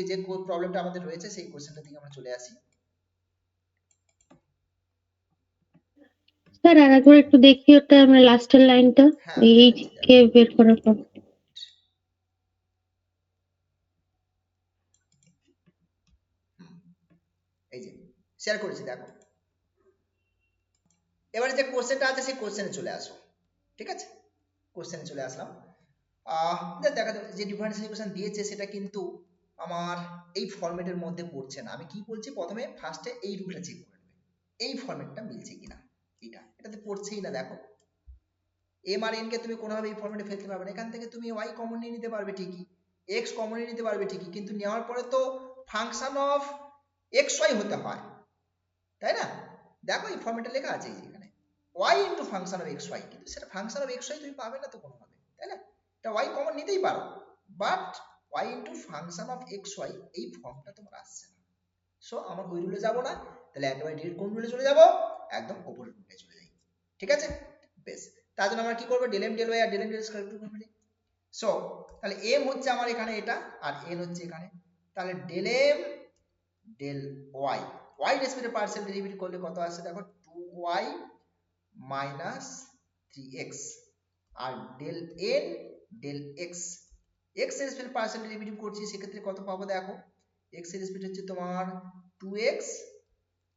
যে প্রবলেমটা আমাদের রয়েছে সেই কোশ্চেনটার দিকে আমরা চলে আসি। স্যার আর একবার একটু দেখি ওটা আমরা লাস্টের লাইনটা, হ্যাঁ এই হ্যাঁ, এইচ কে বের করার পর। এই যে শেয়ার করেছি দেখো, এবারে যে কোশ্চেনটা আছে সেই কোশ্চেনে চলে আসো। ঠিক আছে, কোশ্চেনে চলে আসলাম। দেখা যাক যে ডিফারেন্সিয়াল ইকুয়েশন দিয়েছে সেটা কিন্তু আমার এই ফরম্যাটের মধ্যে পড়ছে না। আমি কি বলছি, প্রথমে ফার্স্টে এই রুলটা চেক করে নেবে, এই ফরম্যাটটা মিলছে কিনা। এটাতে পড়ছেই না, দেখো এম আর এন কে তুমি কোনোভাবে এই ফরম্যাটে ফেলতে পারবে না। এখান থেকে তুমি ওয়াই কমন নিয়ে নিতে পারবে ঠিকই, এক্স কমন নিয়ে নিতে পারবে ঠিকই, কিন্তু নেওয়ার পরে তো ফাংশন অফ এক্স ওয়াই হতে হয়, তাই না? দেখো এই ফরম্যাটে লেখা আছে এখানে y into function of x y, কিন্তু সেটা ফাংশন অফ এক্স ওয়াই তুমি পাবে না তো কোনোভাবে, তাই না? এটা y কমন নিতেই পারো, but y into function of x y এই ফর্মটা তোমার আসছে না। সো আমার ওই রুলে যাবো না, তাহলে একেবারে ডিরেক্ট কোন রুলে চলে যাব, একদম ওপরের রুলে চলে যাই। ঠিক আছে, বেশ। তার জন্য আমরা কি করবো, ডেল এম ডেল ওয়াই আর del m del square root করে। সো তাহলে এম হচ্ছে আমার এখানে এটা, আর এন হচ্ছে এখানে, তাহলে del m del y, y রেসপেক্টে পার্সিয়াল ডেরিভেটিভ করলে কত আসছে দেখো, 2y মাইনাস 3x, আর del n del x, x এর রেসপেক্টে পার্সিয়াল ডেরিভেটিভ করছি, সেক্ষেত্রে কত পাবো দেখো, এক্স এর রেসপেক্ট হচ্ছে তোমার 2x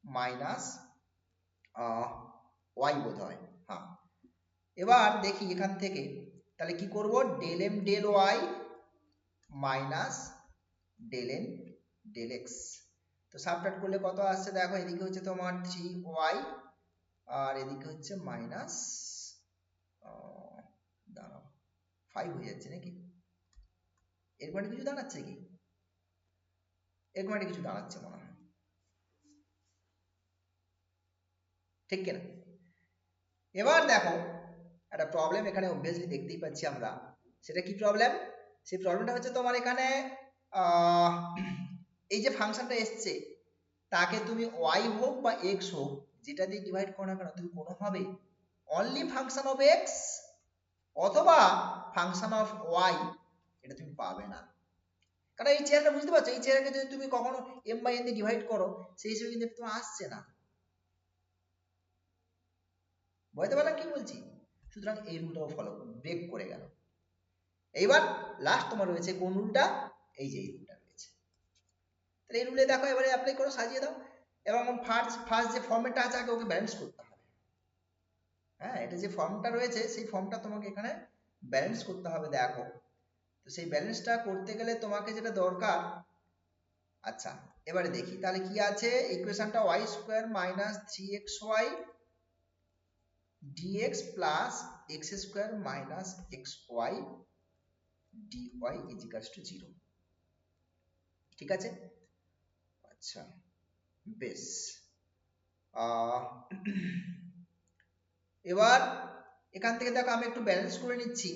মাইনাস ওয়াই বোধ হয়, হ্যাঁ। এবার দেখি এখান থেকে তাহলে কি করব, del m del y minus del n del x, তো সাবট্রাক্ট করলে কত আসছে দেখো, এদিকে হচ্ছে তোমার 3y আর এদিকে হচ্ছে মাইনাস দাঁড়াও 5 হয়ে যাচ্ছে নাকি, এর মানে কিছু দাঁড়াচ্ছে কি, এর মানে কিছু দাঁড়াচ্ছে মনে হয়, ঠিক কিনা। এবার দেখো একটা প্রবলেম এখানে অবভিয়াসলি দেখতেই পাচ্ছি আমরা, সেটা কি প্রবলেম, সেই প্রবলেমটা হচ্ছে তোমার এখানে এই যে ফাংশনটা এসছে তাকে তুমি y হোক বা x হোক যেটা দিয়ে ডিভাইড করো না কেন, তুমি কোনোভাবে অনলি ফাংশন অফ x অথবা ফাংশন অফ y এটা তুমি পাবে না। কারণ এই চেহারাটা বুঝতে পারছো, এই চেহারাকে যদি তুমি কখনো m বাই n দিয়ে ডিভাইড করো সেই হিসেবে কিন্তু তোমার আসছে না, বুঝতে পারলাম কি বলছি। সুতরাং এই রুলটাও ফলো ব্রেক করে গেল। এইবার লাস্ট তোমার রয়েছে কোন রুলটা, এই যে এই রুলটা রয়েছে, তাহলে এই রুলে দেখো এবারে অ্যাপ্লাই করো, সাজিয়ে দাও, এবং ফার্স্ট যে ফর্মেটটা আছে আগে ওকে ব্যালেন্স করতে হবে। হ্যাঁ, এটা যে ফর্মটা রয়েছে সেই ফর্মটা তোমাকে এখানে ব্যালেন্স করতে হবে। দেখো তো সেই ব্যালেন্সটা করতে গেলে তোমাকে যেটা দরকার, আচ্ছা এবারে দেখি তাহলে কি আছে, ইকুয়েশনটা y square minus 3xy dx plus x square minus xy dy is equals two 0। ঠিক আছে, আচ্ছা বেশ। এবার এখান থেকে দেখো আমি একটু ব্যালেন্স করে নিচ্ছি,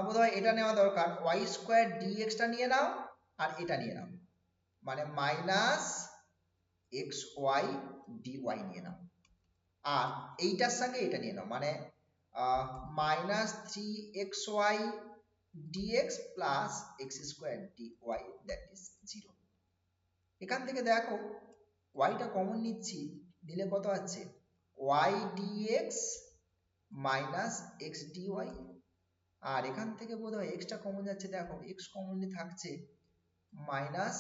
বোধহয় এটা নেওয়া দরকার, y স্কয়ার dx টা নিয়ে নাও আর এটা নিয়ে নাও, মানে মাইনাস xy dy নিয়ে নাও, আর এইটার সঙ্গে এটা নিয়ে নাও, মানে minus 3xy dx plus x square dy that is 0। এখান থেকে দেখো y টা কমন নিচ্ছি, দিলে কত আছে, y dx minus x dy, আর এখান থেকে বোধহয় x টা কমন যাচ্ছে, দেখো x কমনলি থাকছে minus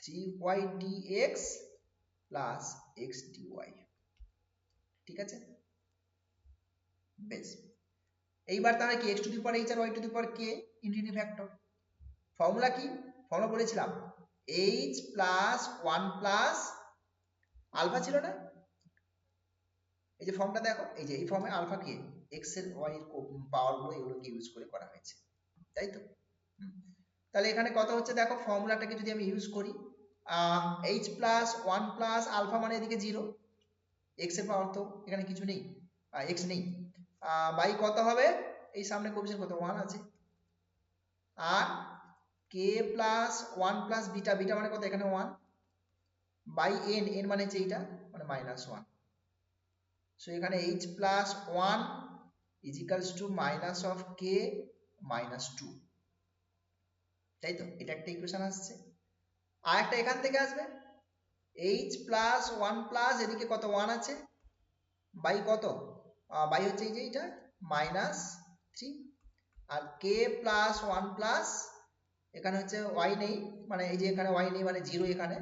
3y dx plus x dy। ঠিক আছে, বেশ। এইবার তাহলে কি x to the power h আর y to the power k infinity factor, formula কি, ফর্মুলা বলেছিলাম h প্লাস 1 প্লাস আলফা ছিল না, এই যে ফর্মটা দেখো, এই যে এই ফর্মে আলফা কে x এর y এর পাওয়ার গুলো এগুলোকে ইউজ করে করা হয়েছে, তাই তো। তাহলে এখানে কত হচ্ছে দেখো, ফর্মুলাটাকে যদি আমি ইউজ করি, h প্লাস 1 প্লাস আলফা মানে এদিকে 0, x এর পাওয়ার তো এখানে কিছু নেই, x নেই, বাই কত হবে, এই সামনে কোএফিসিয়েন্ট কত 1 আছে, আর k plus 1 plus beta, beta মানে কত এখানে 1, বাই n, n মানে হচ্ছে এইটা মানে মাইনাস 1। সো এখানে h plus 1 is equals to minus of k minus 2, তাই তো, এটা একটা ইকুয়েশন আসছে। আর একটা এখান থেকে আসবে h প্লাস 1 প্লাস এদিকে কত 1 আছে, বাই কত, বাই হচ্ছে এই যে এটা মাইনাস 3, আর k প্লাস 1 প্লাস এখানে হচ্ছে y নেই, মানে এই যে এখানে y নেই মানে 0 এখানে,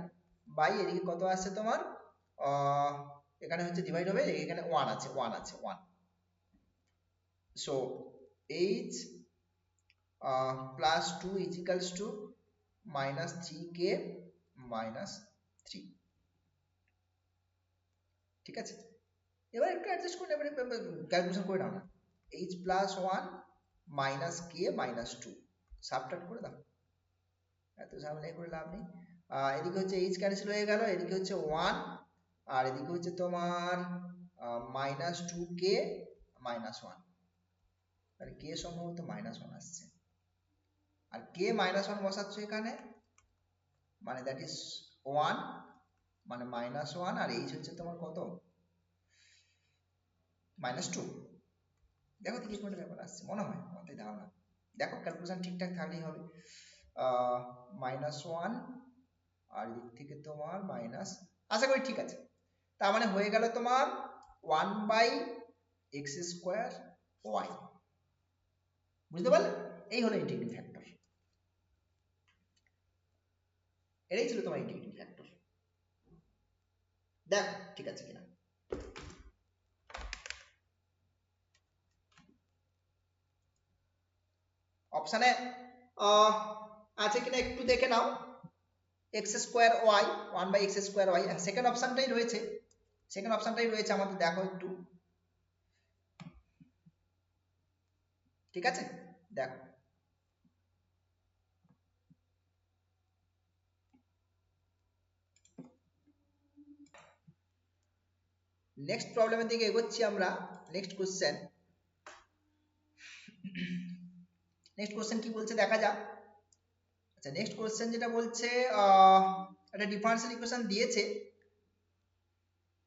বাই এদিকে কত আসছে তোমার, এখানে হচ্ছে ডিভাইড হবে, এখানে 1 আছে 1 আছে 1। So h plus 2 is equals to minus 3k minus 3। ঠিক আছে, এবার একটু অ্যাডজাস্ট করে এবারে ক্যালকুলেশন করে নাও না, h plus 1 minus k minus 2 subtract করে দাও, এত ঝামেলা করে লাভ নেই। এদিকে হচ্ছে h ক্যান্সেল হয়ে গেল, এদিকে হচ্ছে 1 আর এদিকে হচ্ছে তোমার মাইনাস 2k মাইনাস 1, তাহলে কে সম্ভবত -1 আসছে, আর কে -1 বসাচ্ছ এখানে, মানে দ্যাট ইজ 1, মানে -1, আর এইচ হচ্ছে তোমার কত, -2। দেখো 30 মিনিটের ব্যাপার আসছে মনে হয়, আমার তাই ধারণা। দেখো ক্যালকুলেশন ঠিকঠাক থাকলেই হবে। -1 আর দিক থেকে তোমার মাইনাস, আশা করি ঠিক আছে। তার মানে হয়ে গেল তোমার 1/x²y। বুঝতে পারলে? এই হলো ইন্টিগ্রেটিং ফ্যাক্টর, এটাই ছিল তোমার ইন্টিগ্রেটিং ফ্যাক্টর। দেখো ঠিক আছে কিনা। অপশানে আছে কিনা একটু দেখে নাও। x²y, 1/x²y, সেকেন্ড অপশনটাই রয়েছে, সেকেন্ড অপশনটাই রয়েছে আমাদের, দেখো একটু, ঠিক আছে দেখো। নেক্সট প্রবলেমের দিকে এগোচ্ছি আমরা। নেক্সট কোশ্চেন, নেক্সট কোশ্চেন কি বলছে দেখা যাক। আচ্ছা নেক্সট কোশ্চেন যেটা বলছে, একটা ডিফারেন্সিয়াল ইকুয়েশন দিয়েছে।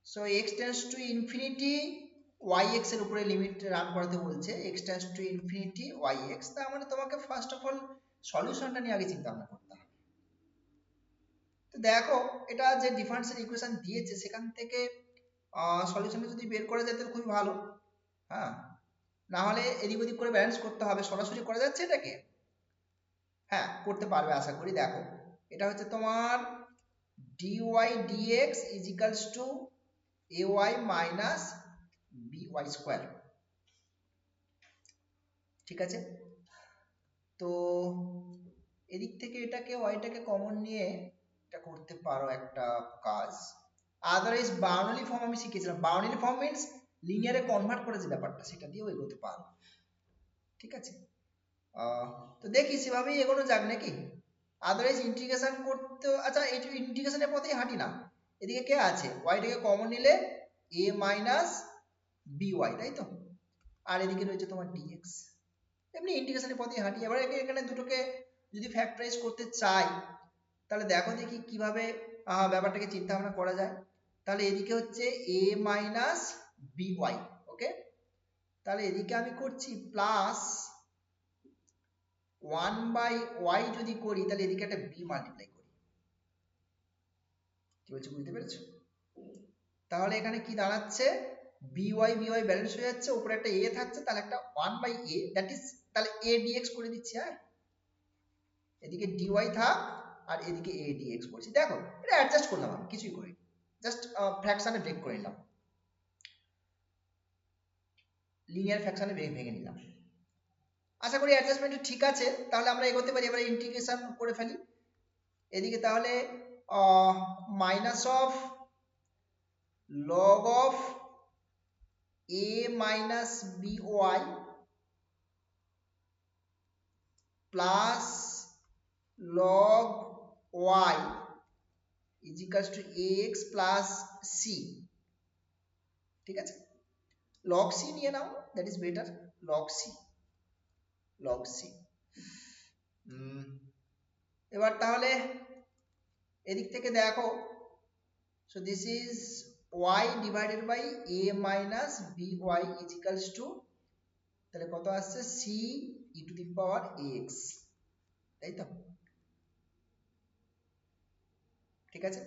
So x tends to infinity yx এর উপরে লিমিট রান করাতে বলছে, x tends to infinity yx। তার মানে তোমাকে ফার্স্ট অফ অল সলিউশনটা নিয়ে আগে চিন্তা ভাবনা করতে হবে। তো দেখো এটা যে ডিফারেন্সিয়াল ইকুয়েশন দিয়েছে সেখান থেকে সলিউশনটা যদি বের করা যায় তাহলে খুবই ভালো। হ্যাঁ, না হলে এদিক ওদিক করে ব্যালেন্স করতে হবে। সরাসরি করা যাচ্ছে এটাকে? হ্যাঁ করতে পারবে আশা করি। দেখো এটা হচ্ছে তোমার dy dx is equals to ay minus by square, ঠিক আছে? তো এদিক থেকে এটাকে ওয়াইটাকে কমন নিয়ে এটা করতে পারো একটা কাজ। আদারওয়াইজ বার্নলি ফর্ম আমি শিখেছিলাম, বার্নলি ফর্ম মিন্স লিনিয়ারে কনভার্ট করে যে ব্যাপারটা, সেটা দিয়েও এগোতে পারো, ঠিক আছে? তো দেখি সেভাবেই এগোনো যাক নাকি। আদারওয়াইজ ইন্টিগ্রেশন করতে, আচ্ছা এই ইন্টিগ্রেশনের পথেই হাঁটি না, এদিকে কে আছে, ওয়াইটাকে কমন নিলে a মাইনাস by, তাই তো, আর এদিকে রয়েছে তোমার dx, এমনি ইন্টিগ্রেশনের পথেই হাঁটি। এবার এখানে দুটোকে যদি ফ্যাক্টরাইজ করতে চাই তাহলে দেখো দেখি কিভাবে ব্যাপারটাকে চিন্তা ভাবনা করা যায়। তাহলে এদিকে হচ্ছে a মাইনাস by, ওকে, তাহলে এদিকে আমি করছি প্লাস 1/y যদি করি তাহলে এদিকে একটা b মাল্টিপ্লাই করি, কি বলছি বুঝতে পেরেছো? তাহলে এখানে কি দাঁড়াচ্ছে, by ব্যালেন্স হয়ে যাচ্ছে, উপরে একটা a থাকছে, তাহলে একটা 1/a, দ্যাট ইজ তাহলে a dx করে দিচ্ছি। হ্যাঁ, এদিকে dy থাক আর এদিকে a dx করছি। দেখো এটা অ্যাডজাস্ট করলাম, আমি কিছুই করি, জাস্ট ফ্র্যাকশনে ব্রেক করে নিলাম, লিনিয়ার ফ্র্যাকশনে ভেঙে নিলাম। আশা করি অ্যাডজাস্টমেন্ট ঠিক আছে। তাহলে আমরা এগোতে পারি, এবারে ইন্টিগ্রেশন করে ফেলি। এদিকে তাহলে minus of log of a minus by plus log y is equals to ax plus c, ঠিক আছে? log c নিয়ে নাও, that is better, log c, log c। এবার তাহলে এদিক থেকে দেখো, so this is y divided by a minus by is equals to, তাহলে কত আসছে, c e to the power ax, তাই তো, ঠিক আছে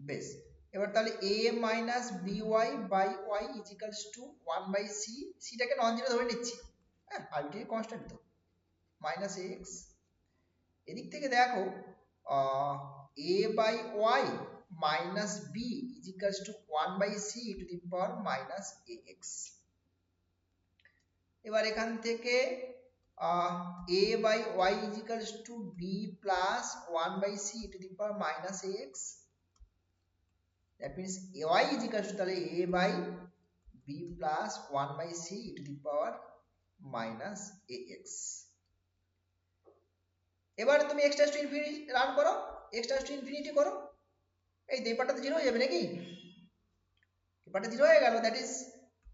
বেশ। এবার তাহলে a minus by by y is equals to 1/c, cটাকে নন জিরো ধরে নিচ্ছি, হ্যাঁ আরবিট্রারি কনস্ট্যান্ট তো, মাইনাস ax। এদিক থেকে দেখো a by y minus b is equals to 1/c to the power minus ax। এবার এখান থেকে a by y is equals to b plus 1/c to the power minus ax, that means y is equals to তাহলে a by b plus 1/c to the power minus ax। এবার তুমি x tends to infinity run করো, x tends to infinity করো, এই দুই পার্টটা তো zero হয়ে যাবে নাকি, এই পার্টটা জিরো হয়ে গেল, দ্যাট ইজ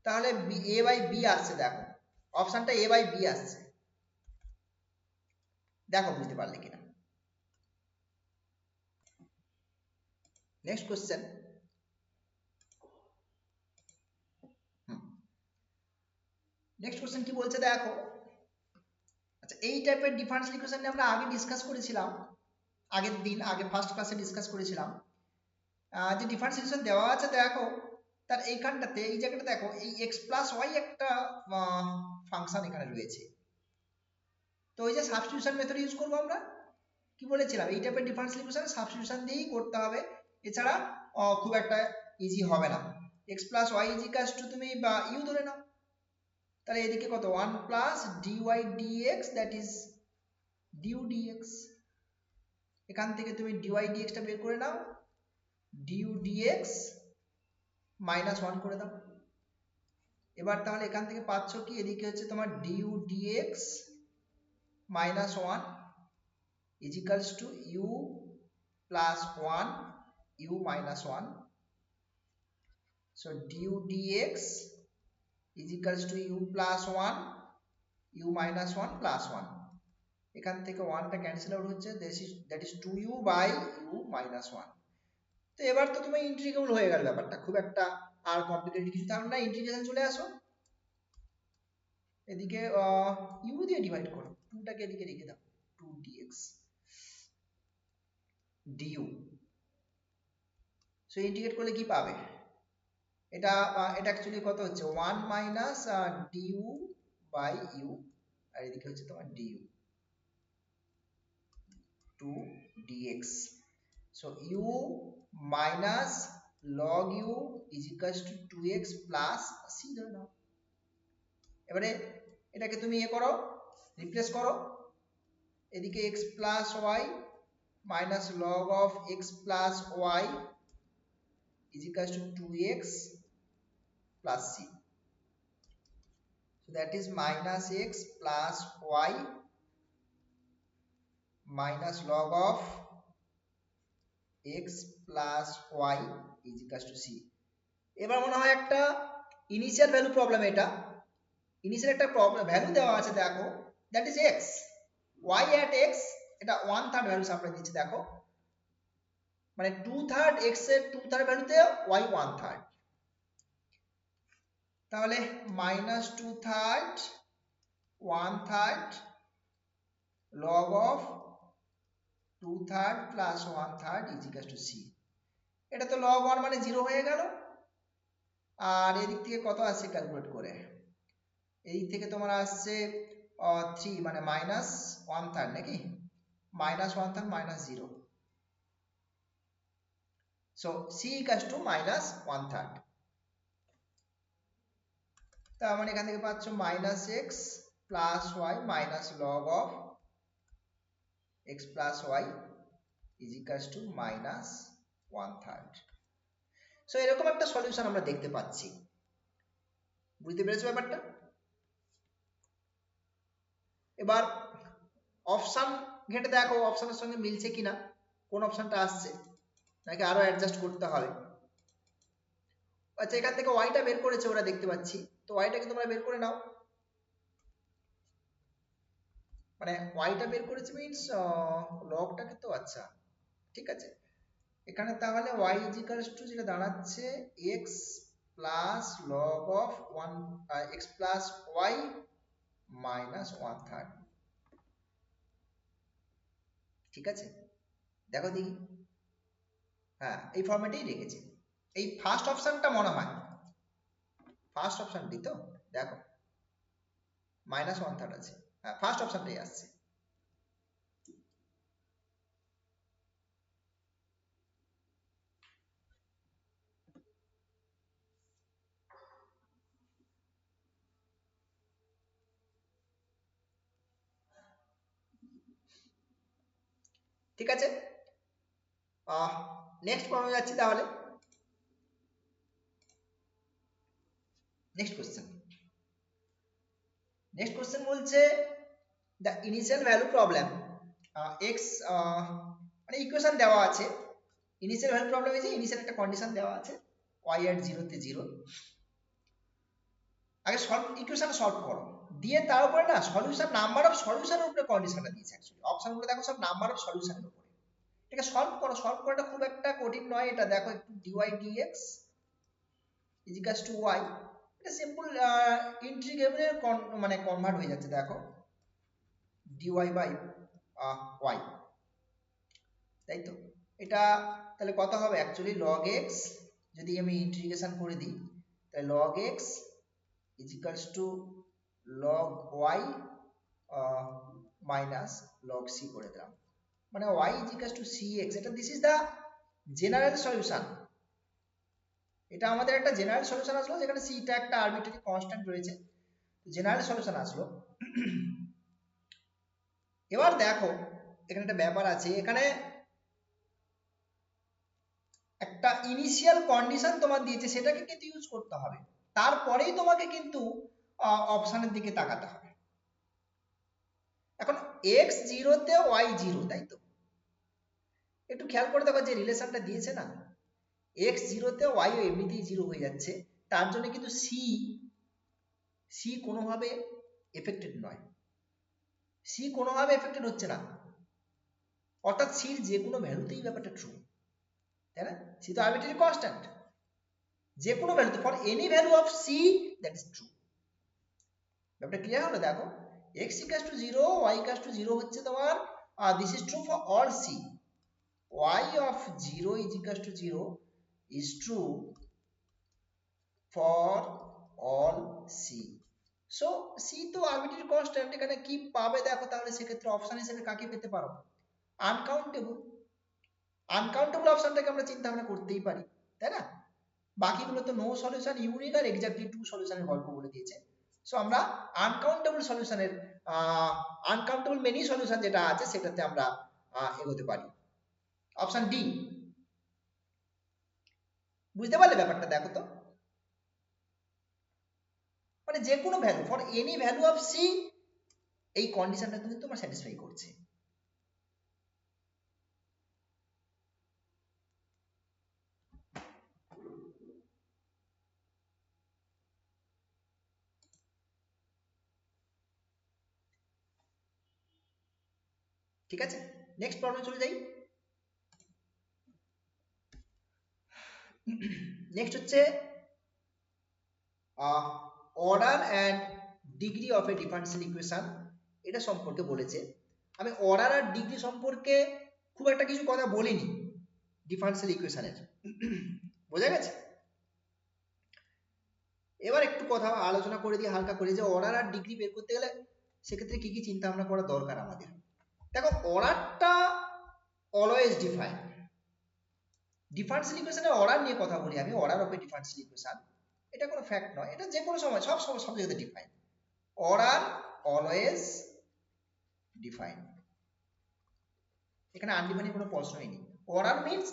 তাহলে a বাই b আসছে, দেখো অপশনটা a বাই b আসছে। দেখো বুঝতে পারলে কিনা। নেক্সট কোশ্চেন, নেক্সট কোশ্চেন কি বলছে দেখো। আচ্ছা, এই টাইপের ডিফারেন্সিয়াল ইকুয়েশন নিয়ে আমরা আগে ডিসকাস করেছিলাম, আগের দিন আগে ফার্স্ট ক্লাসে ডিসকাস করেছিলাম। যে ডিফারেন্সিয়াল ইকুয়েশন দেওয়া আছে দেখো, তার এইখানটাতে এই জায়গাটা দেখো, এই এক্স প্লাস ওয়াই একটা ফাংশন এখানে রয়েছে। তো ওই যে সাবস্টিটিউশন মেথড ইউজ করবো আমরা, কি বলেছিলাম এই টাইপের ডিফারেন্সিয়াল ইকুয়েশন সাবস্টিটিউশন দিয়েই করতে হবে, এছাড়া খুব একটা ইজি হবে না। X plus y is equals to তুমি বা ইউ ধরে নাও, তাহলে এদিকে কত 1 plus dy dx that is du dx. এখান থেকে তুমি ডিওয়াই ডিএক্সটা বের করে নাও, ডিউ ডিএক্স মাইনাস 1 করে দাও। এবার তাহলে এখান থেকে পাচ্ছ কি, এদিকে হচ্ছে তোমার du dx minus 1 is equals to u plus 1 u minus 1। So du dx is equals to u plus 1 u minus 1 plus 1। এখান থেকে 1টা ক্যান্সেল আউট হচ্ছে, that is 2u by u minus 1। তো এবার তো তোমার ইন্টিগ্রেবল হয়ে গেল ব্যাপারটা, খুব একটা আর কমপ্লিকেটেড কিছু থাকলো না। ইন্টিগ্রেশন চলে আসো, এদিকে ইউ দিয়ে ডিভাইড করো, 2টাকে এদিকে রেখে দাও, 2 dx du। সো ইন্টিগ্রেট করলে কি পাবে, এটা এটা অ্যাকচুয়ালি কত হচ্ছে 1 মাইনাস du বাই ইউ, আর এদিকে হচ্ছে তোমার du 2 dx। so u minus log u is equals to 2x plus c ধরে নাও। এবারে এটাকে তুমি করো, রিপ্লেস করো, এদিকে x plus y minus log of x plus y is equals to 2x plus c, so that is minus x plus y minus log of x plus y is equals to c। এবার মনে হয় একটা initial value problem, এটা initial একটা problem value দেওয়া আছে দেখো, that is x, y at x, এটা 1/3 ভ্যালু সাপ্লাই দিচ্ছে দেখো, মানে 2/3 x এর 2/3 ভ্যালুতে y 1/3, তাহলে minus 2/3 1/3 log of 2/3 plus 1/3 is equals to c। এটা তো log 1 মানে 0 হয়ে গেল, আর এদিক থেকে কত আসছে ক্যালকুলেট করে, এদিক থেকে তোমার আসছে 3 মানে মাইনাস 1/3 নাকি, minus 1/3 minus 0, so c equals to minus 1/3। তার মানে এখান থেকে পাচ্ছ minus x plus y minus log of x plus y is equals to minus 1/3। So এরকম একটা সলিউশন আমরা দেখতে পাচ্ছি, বুঝতে পেরেছো ব্যাপারটা। এবার অপশন ঘেটে দেখো অপশনের সঙ্গে মিলছে কিনা, কোন অপশনটা আসছে নাকি আরো অ্যাডজাস্ট করতে হবে। আচ্ছা, এখান থেকে ওয়াইটা বের করেছে ওরা দেখতে পাচ্ছি, তো ওয়াইটাকে তোমরা বের করে নাও, মানে ওয়াইটা বের করেছে মিন্স লগটাকে তো, আচ্ছা ঠিক আছে। এখানে তাহলে y is equals to যেটা দাঁড়াচ্ছে x plus log of 1 x plus y minus 1/3, ঠিক আছে। দেখো দেখি, হ্যাঁ এই ফরম্যাটেই রেখেছি। এই ফার্স্ট অপশনটা মনে হয় ফার্স্ট অপশনটি, তো দেখো মাইনাস 1/3 আছে, হ্যাঁ ফার্স্ট অপশনটাই আসছে। ঠিক আছে, নেক্সট প্রবলেমে যাচ্ছি তাহলে। নেক্সট কোশ্চেন বলছে the initial value problem x, মানে ইকুয়েশন দেওয়া আছে, ইনিশিয়াল ভ্যালু প্রবলেম এই যে ইনিশিয়াল একটা কন্ডিশন দেওয়া আছে y at 0 তে 0। আগে সলভ ইকুয়েশন সলভ করো, দিয়ে তার উপরে না সলিউশন, নাম্বার অফ সলিউশনের উপরে কন্ডিশনটা দিয়েছে। অ্যাকচুয়ালি অপশনগুলো দেখো সব নাম্বার অফ সলিউশনের উপরে। এটা সলভ করো, সলভ করাটা খুব একটা কঠিন নয়। এটা দেখো একটু dy dx is equals two y, এটা সিম্পল ইন্টিগ্রেবলের মানে কনভার্ট হয়ে যাচ্ছে। দেখো dy বাই y, তাই তো। এটা তাহলে কত হবে অ্যাকচুয়ালি log x, যদি আমি ইন্টিগ্রেশন করে দিই তাহলে log x is equals to log y minus log c করে দিলাম, মানে y is equals to cx। এটা this is the general solution. এটা আমাদের একটা জেনারেল সলিউশন আসলো, যেখানে c টা একটা আরবিট্রারি কনস্ট্যান্ট রয়েছে, জেনারেল সলিউশন আসলো। এবার দেখো এখানে একটা ব্যাপার আছে, এখানে একটা ইনিশিয়াল কন্ডিশন তোমার দিয়েছে, সেটাকে কিন্তু ইউজ করতে হবে, তারপরেই তোমাকে কিন্তু অপশনের দিকে তাকাতে হবে। এখন x 0 তে y 0, তাই তো। একটু খেয়াল করে দেখো যে রিলেশনটা দিয়েছে না, x 0 তে y ও এমনিতেই 0 হয়ে যাচ্ছে, তার জন্য কিন্তু c কোনোভাবে এফেক্টেড নয়, c কোনোভাবে এফেক্টেড হচ্ছে না, অর্থাৎ c এর যে কোনো ভ্যালুতেই ব্যাপারটা ট্রু, তাই না। c তো আরবিট্রারি কনস্ট্যান্ট, যে কোনো ভ্যালুতে for any value of c that is true. ব্যাপারটা ক্লিয়ার হলো। দেখো x equals to 0, y equals to 0 হচ্ছে তোমার, this is true for all c, y of 0 is equals to 0 is true for all c. so c তো arbitrary constant, এখানে কি পাবে দেখো, তাহলে সেক্ষেত্রে অপশন হিসেবে কাকে পেতে পারো, আনকাউন্টেবল অপশনটাকে আমরা চিন্তা ভাবনা করতেই পারি, তাই না। বাকিগুলো তো নো সলিউশন, ইউনিক আর এক্স্যাক্টলি টু সলিউশনের গল্প বলে দিয়েছে। সো আমরা আনকাউন্টেবল সলিউশনের আনকাউন্টেবল মেনি সলিউশন যেটা আছে সেটাতে আমরা এগোতে পারি। অপশন ডি, বুঝতে পারলে ব্যাপারটা। দেখো তো, মানে যে কোনো value for any value of c, এই কন্ডিশনটা কিন্তু তোমার স্যাটিসফাই করছে। ঠিক আছে, নেক্সট প্রবলেম চলে যাই। নেক্সট হচ্ছে order and degree of A differential equation, এটা সম্পর্কে বলেছে। আমি অর্ডার আর ডিগ্রি সম্পর্কে খুব একটা কিছু কথা বলিনি ডিফারেনশিয়াল ইকুয়েশনের, বোঝা গেছে। এবার একটু কথা আলোচনা করে দিই হালকা করে, যে অর্ডার আর ডিগ্রি বের করতে গেলে সেক্ষেত্রে কি কি চিন্তা ভাবনা করা দরকার আমাদের। দেখো অর্ডারটা অলওয়েজ ডিফাইন, ডিফারেনশিয়াল ইকুয়েশনের অর্ডার নিয়ে কথা বলি আমি, order of A differential equation, এটা কোনো ফ্যাক্ট নয়, এটা যে কোনো সময় সব সময় সব জায়গাতে ডিফাইন, অর্ডার অলওয়েজ ডিফাইন, এখানে আনডিফাইনের কোনো প্রশ্নই নেই। অর্ডার মিন্স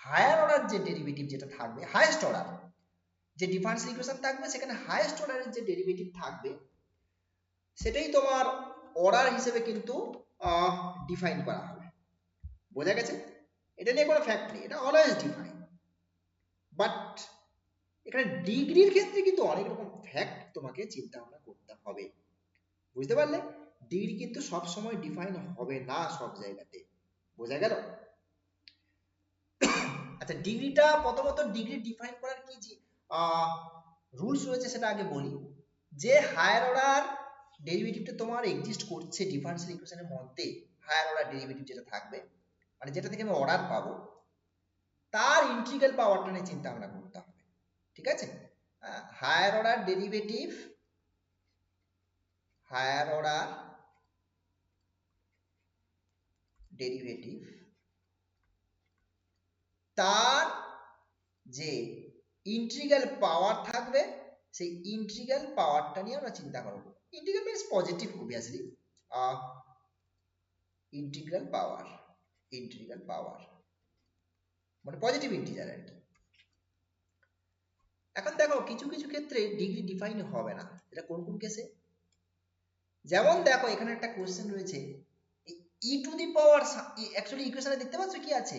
হায়ার অর্ডার যে ডেরিভেটিভ যেটা থাকবে, হাইয়েস্ট অর্ডার যে ডিফারেনশিয়াল ইকুয়েশন থাকবে, সেখানে হাইয়েস্ট অর্ডারের যে ডেরিভেটিভ থাকবে সেটাই তোমার অর্ডার হিসেবে কিন্তু ডিফাইন করা হবে, বোঝা গেছে। এটা নিয়ে কোনো ফ্যাক্ট নেই, এটা অলওয়েজ ডিফাইন। বাট এখানে ডিগ্রির ক্ষেত্রে কিন্তু অনেক রকম ফ্যাক্ট তোমাকে চিন্তা ভাবনা করতে হবে, বুঝতে পারলে। ডিগ্রি কিন্তু সব সময় ডিফাইন হবে না সব জায়গাতে, বোঝা গেল। আচ্ছা, ডিগ্রিটা প্রথমত ডিগ্রি ডিফাইন করার কি রুলস রয়েছে সেটা আগে বলি। যে হায়ার অর্ডার ডেরিভেটিভটা তোমার এক্সিস্ট করছে ডিফারেনশিয়াল ইকুয়েশনের মধ্যে, হায়ার অর্ডার ডেরিভেটিভ যেটা থাকবে, মানে যেটা থেকে আমি অর্ডার পাবো, তার ইন্টিগ্রাল পাওয়ারটা নিয়ে চিন্তা ভাবনা করতে হবে, ঠিক আছে। Higher order derivative, higher order derivative, তার যে ইন্টিগ্রাল পাওয়ার থাকবে, সেই ইন্টিগ্রাল পাওয়ারটা নিয়ে আমরা চিন্তা করব। Integral means positive, obviously integral power, integral power মানে পজিটিভ ইন্টিজার আর কি। এখন দেখো কিছু কিছু ক্ষেত্রে ডিগ্রি ডিফাইন হবে না, এটা কোন কোন কেসে, যেমন দেখো এখানে একটা কোশ্চেন রয়েছে, e to the power, actually ইকুয়েশনে দেখতে পাচ্ছ কি আছে,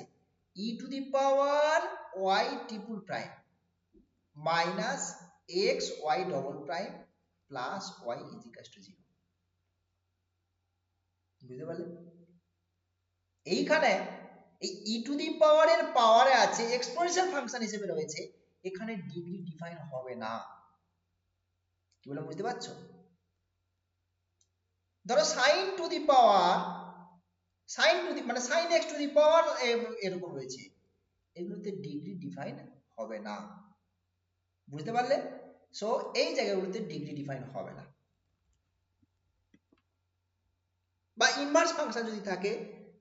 e to the power y triple prime minus x y double prime plus y is equal to 0। বুঝতে পারলে? এইখানে এই ই টু দি পাওয়ারের পাওয়ারে আছে এক্সপোনেনশিয়াল ফাংশন হিসেবে রয়েছে, এখানে ডিগ্রি ডিফাইন হবে না। কি বলে বুঝতে পারছো? ধরো সাইন টু দি পাওয়ার মানে সাইন এক্স টু দি পাওয়ার এরকম রয়েছে, এগুলোতে ডিগ্রি ডিফাইন হবে না। বুঝতে পারলে? সো এই জায়গাগুলোতে ডিগ্রি ডিফাইন হবে না। বা ইনভার্স ফাংশন যদি থাকে,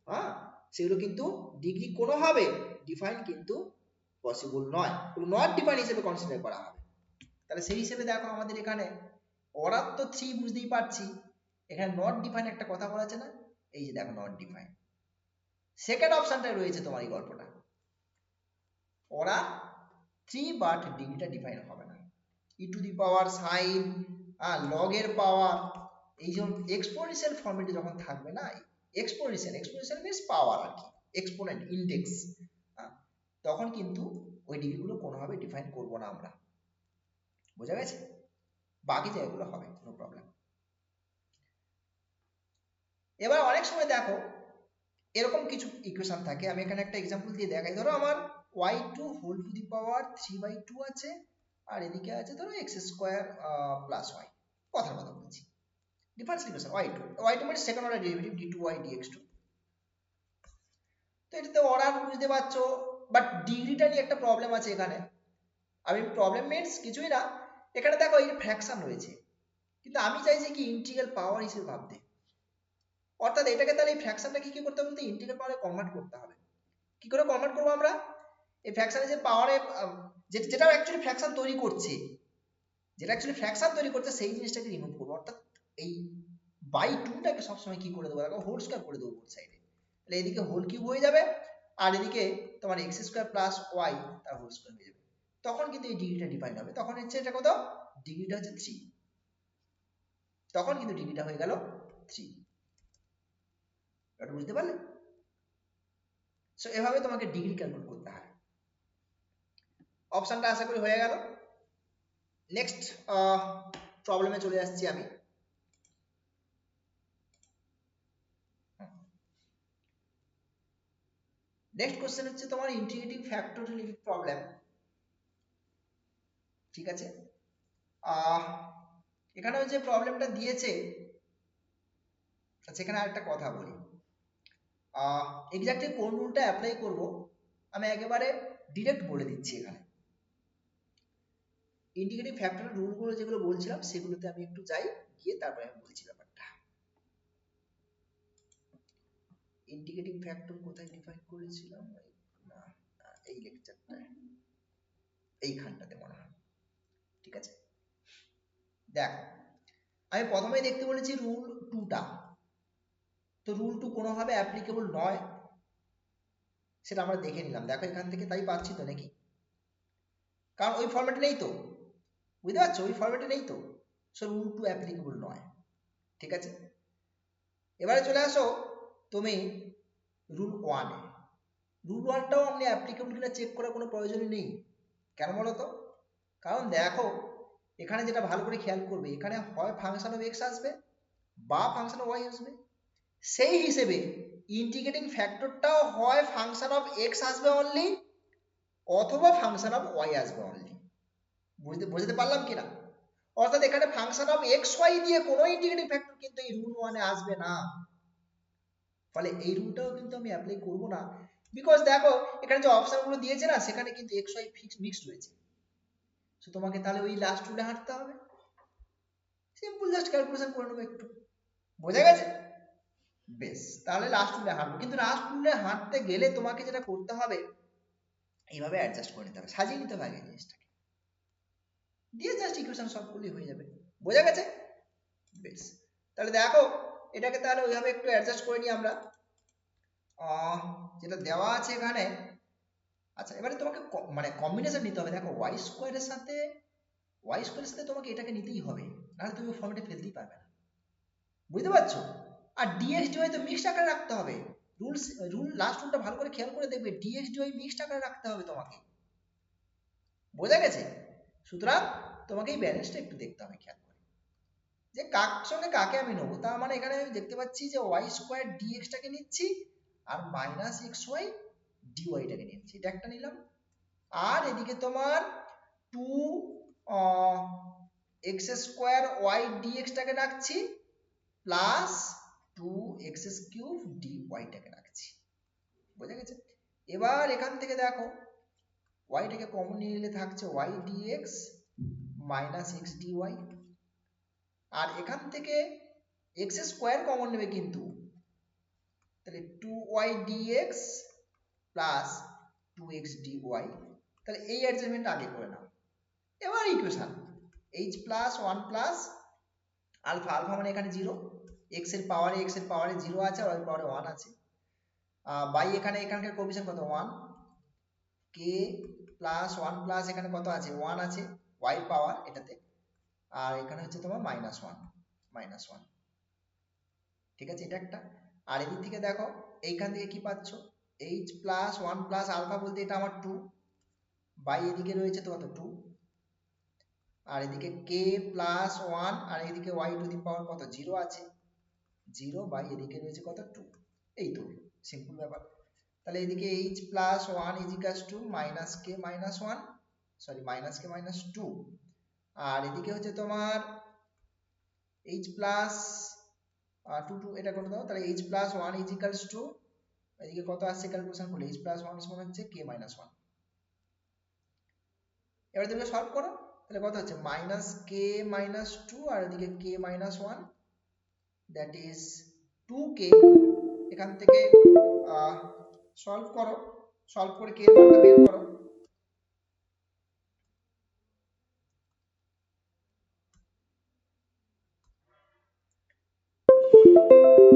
হ্যাঁ, সেগুলো কিন্তু ডিগ্রি কোনোভাবে ডিফাইন কিন্তু পসিবল নয়, নট ডিফাইন হিসেবে কনসিডার করা হবে। তাহলে সেই হিসেবে দেখো আমাদের এখানে অর্ডার তো 3 বুঝতেই পারছি, এখানে নট ডিফাইন একটা কথা বলা আছে না, এই যে দেখো নট ডিফাইন। সেকেন্ড অপশনটাই রয়েছে তোমার এই গল্পটা, অর্ডার 3 বাট ডিগ্রিটা ডিফাইন হবে না। E to the power sine log এর পাওয়ার, এই যে এক্সপোনেনশিয়াল ফর্মেটে যখন থাকবে না, এক্সপোনেনশিয়াল মিন্স পাওয়ার আর কি, এক্সপোনেন্ট ইনডেক্স, তখন কিন্তু ওই ডিগ্রিগুলো কোনোভাবে ডিফাইন করব না আমরা। বোঝা গেছে? বাকি জায়গাগুলো হবে, নো প্রবলেম। এবার অনেক সময় দেখো এরকম কিছু ইকুয়েশন থাকে, আমি এখানে একটা এক্সাম্পল দিয়ে দেখাই। ধরো আমার y2 হোল টু দি পাওয়ার 3/2 আছে, আর এদিকে আছে ধরো x স্কয়ার প্লাস y, কথার কথা বলছি, ডিফারেন্স ইকুয়েশন y2 মানে second order derivative d2y dx2। তো এটাতে অর্ডার বুঝতে পারছো, বাট ডিগ্রিটা নিয়ে একটা প্রবলেম আছে এখানে। আমি প্রবলেম মিন্স কিছুই না, এখানে দেখো এই ফ্র্যাকশন রয়েছে, কিন্তু আমি চাইছি কি ইন্টিগ্রাল পাওয়ার হিসেবে ভাবতে, অর্থাৎ এটাকে তাহলে এই ফ্র্যাকশনটাকে কি করতে হবে, ইন্টিগ্রাল পাওয়ারে কনভার্ট করতে হবে। কি করে কনভার্ট করবো আমরা? এই ফ্র্যাকশনে যে পাওয়ারে যেটা অ্যাকচুয়ালি ফ্র্যাকশন তৈরি করছে, সেই জিনিসটাকে রিমুভ করবো, অর্থাৎ এই বাই 2টাকে সবসময় কি করে দেবো, দেখো হোল স্কয়ার করে দেবো বোথ সাইডে, তাহলে এদিকে হোল কিউব হয়ে যাবে, আর এদিকে তোমার এক্স স্কয়ার প্লাস ওয়াই তার হোল স্কয়ার হয়ে যাবে। তখন কিন্তু এই ডিগ্রিটা ডিফাইন হবে, তখন হচ্ছে এটা কত, ডিগ্রিটা হচ্ছে 3, তখন কিন্তু ডিগ্রিটা হয়ে গেল 3। এটা বুঝতে পারলে? সো এভাবে তোমাকে ডিগ্রি ক্যালকুলেট করতে হয়। অপশনটা আশা করি হয়ে গেল। নেক্সট প্রবলেমে চলে আসছি আমি। নেক্সট কোশ্চেন হচ্ছে তোমার ইন্টিগ্রেটিং ফ্যাক্টর রিলেটেড প্রবলেম। ঠিক আছে, এখানে যে প্রবলেমটা দিয়েছে, সেখানে আরেকটা কথা বলি, এক্স্যাক্টলি কোন রুলটা অ্যাপ্লাই করব আমি একেবারে ডিরেক্ট বলে দিচ্ছি। এখানে ইন্টিগ্রেটিং ফ্যাক্টরের রুলগুলো যেগুলো বলছিলাম সেগুলোতে আমি একটু যাই, গিয়ে তারপরে আমি বলছি ব্যাপারটা। ইন্টিগ্রেটিং ফ্যাক্টর কোথায় ডিফাইন করেছিলাম, না এই লেকচারটা এইখানটাতে মনে হয়। ঠিক আছে, দেখ আমি প্রথমেই দেখতে বলেছি রুল 2টা, তো রুল 2 কোনোভাবে অ্যাপ্লিকেবল নয়, সেটা আমরা দেখে নিলাম। দেখো এখান থেকে তাই পাচ্ছি তো নাকি, কারণ ওই ফরম্যাটে নেই তো, বুঝতে পারছো, ওই ফরম্যাটে নেই তো, সো রুল 2 অ্যাপ্লিকেবল নয়। ঠিক আছে, এবারে চলে আসো তুমি রুল 1-এ। রুল 1টাও আপনি অ্যাপ্লিকেবল কিনা চেক করার কোনো প্রয়োজনই নেই। কেন বলো তো? কারণ দেখো এখানে যেটা ভালো করে খেয়াল করবে, এখানে হয় ফাংশন অফ এক্স আসবে বা ফাংশন অফ ওয়াই আসবে, সেই হিসেবে ইন্টিগ্রেটিং ফ্যাক্টরটাও হয় ফাংশন অফ এক্স আসবে অনলি, অথবা ফাংশন অফ ওয়াই আসবে অনলি। বুঝতে পারলাম কিনা? অর্থাৎ এখানে ফাংশন অফ এক্স ওয়াই দিয়ে কোনো ইন্টিগ্রেটিং ফ্যাক্টর কিন্তু এই রুল 1-এ আসবে না, ফলে এই রুলটাও কিন্তু আমি অ্যাপ্লাই করব না। বিকজ দেখো এখানে যে অপশনগুলো দিয়েছে না, সেখানে কিন্তু এক্স ওয়াই মিক্সড রয়েছে, তো তোমাকে তাহলে ওই লাস্ট রুলে হাঁটতে হবে, সিম্পল জাস্ট ক্যালকুলেশন করে নেবো একটু। বোঝা গেছে? বেশ, তাহলে লাস্ট রুলে হাঁটবো, কিন্তু লাস্ট রুলে হাঁটতে গেলে তোমাকে যেটা করতে হবে, এইভাবে অ্যাডজাস্ট করে নিতে হবে, সাজিয়ে নিতে হবে আগে জিনিসটাকে, দিয়ে জাস্ট ইকুয়েশন সলভ করলেই হয়ে যাবে। বোঝা গেছে? বেশ, তাহলে দেখো এটাকে তাহলে ওইভাবে একটু অ্যাডজাস্ট করে নিই আমরা, যেটা দেওয়া আছে এখানে। আচ্ছা, এবারে তোমাকে মানে কম্বিনেশন নিতে হবে। দেখো ওয়াই স্কোয়ারের সাথে তোমাকে এটাকে নিতেই হবে, নাহলে তুমি ফর্মেটে ফেলতেই পারবে না। বুঝতে পারছো? আর ডিএক্স ডিওয়াই তো মিক্সড আকারে রাখতে হবে। রুল লাস্ট রুলটা ভালো করে খেয়াল করে দেখবে, ডিএক্স ডিওয়াই মিক্সড আকারে রাখতে হবে তোমাকে। বোঝা গেছে? সুতরাং তোমাকে এই ব্যালেন্সটা একটু দেখতে হবে খেয়াল করে। যে কার সঙ্গে কাকে আমি নেবো, তার মানে এখানে আমি দেখতে পাচ্ছি যে ওয়াই স্কোয়ার ডিএক্স টাকে নিচ্ছি আর মাইনাস এক্স ওয়াই ডিওয়াই টাকে নিচ্ছি, এটা একটা নিলাম। আর এদিকে তোমার two x square y dx টাকে রাখছি plus two x cube d y টাকে রাখছি, বোঝা গেছে? এবার এখান থেকে দেখো ওয়াইটাকে কমন নিয়ে নিলে থাকছে y dx minus x dy, আর এখান থেকে এক্স স্কোয়ার কমন নেবে কিন্তু, তাহলে two y dx plus two x dy, তাহলে এই অ্যাডজাস্টমেন্ট আগে করে নাও। এবার equation h plus one plus alpha, alpha মানে এখানে জিরো, এক্স এর পাওয়ারে জিরো আছে আর ওয়াই পাওয়ারে ওয়ান আছে, বাই এখানে এখানকার কোএফিসিয়েন্ট কত one, k plus one plus এখানে কত আছে ওয়ান আছে ওয়াই পাওয়ার এটাতে, আর এখানে হচ্ছে তোমার মাইনাস ওয়ান, ঠিক আছে? এটা একটা। আর এদিক থেকে দেখো এইখান থেকে কি পাচ্ছ, h plus one plus alpha বলতে এটা আমার টু, বাই এদিকে রয়েছে তো কত টু, আর এদিকে কে প্লাস ওয়ান আর এদিকে ওয়াই টু দি পাওয়ার কত জিরো আছে, জিরো বাই এদিকে রয়েছে কত টু, এই তো সিম্পল ব্যাপার। তাহলে এদিকে h plus one is equals to minus k minus one, sorry minus k minus two, আর এদিকে হচ্ছে তোমার এইচ প্লাস টু টু এটা করে দাও, তাহলে H plus one is equals two, এদিকে কত আসছে ক্যালকুলেশন করলে এইচ প্লাস ওয়ান সমান হচ্ছে কে মাইনাস ওয়ান। এবার তুমি সলভ করো, তাহলে কত হচ্ছে মাইনাস কে মাইনাস টু আর এদিকে k minus one, that is two k. এখান থেকে সলভ করো, সলভ করে কে এর মানটা বের করো,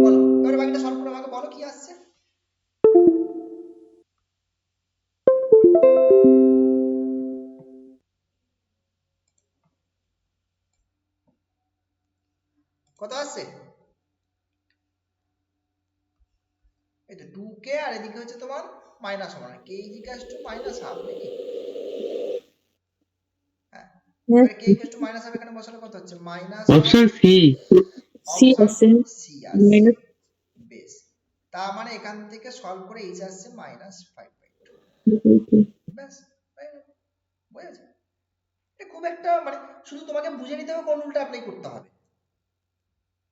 বলো এবারে বাকিটা সলভ করে আমাকে বলো কি আসছে। কত আসছে, এই তো টু কে আর এদিকে হচ্ছে তোমার minus one, k is equals to minus half নাকি, হ্যাঁ এবারে k equals to minus half এখানে বসালে কত হচ্ছে minus option c c option আছে সি আসছে, মাইনাস বেশ। তার মানে এখান থেকে সলভ করে এইচ আসছে মাইনাস 5/2, ব্যাস হয়ে গেল, বুঝেছো? এটা খুব একটা মানে শুধু তোমাকে বুঝে নিতে হবে কোন রুলটা অ্যাপ্লাই করতে হবে,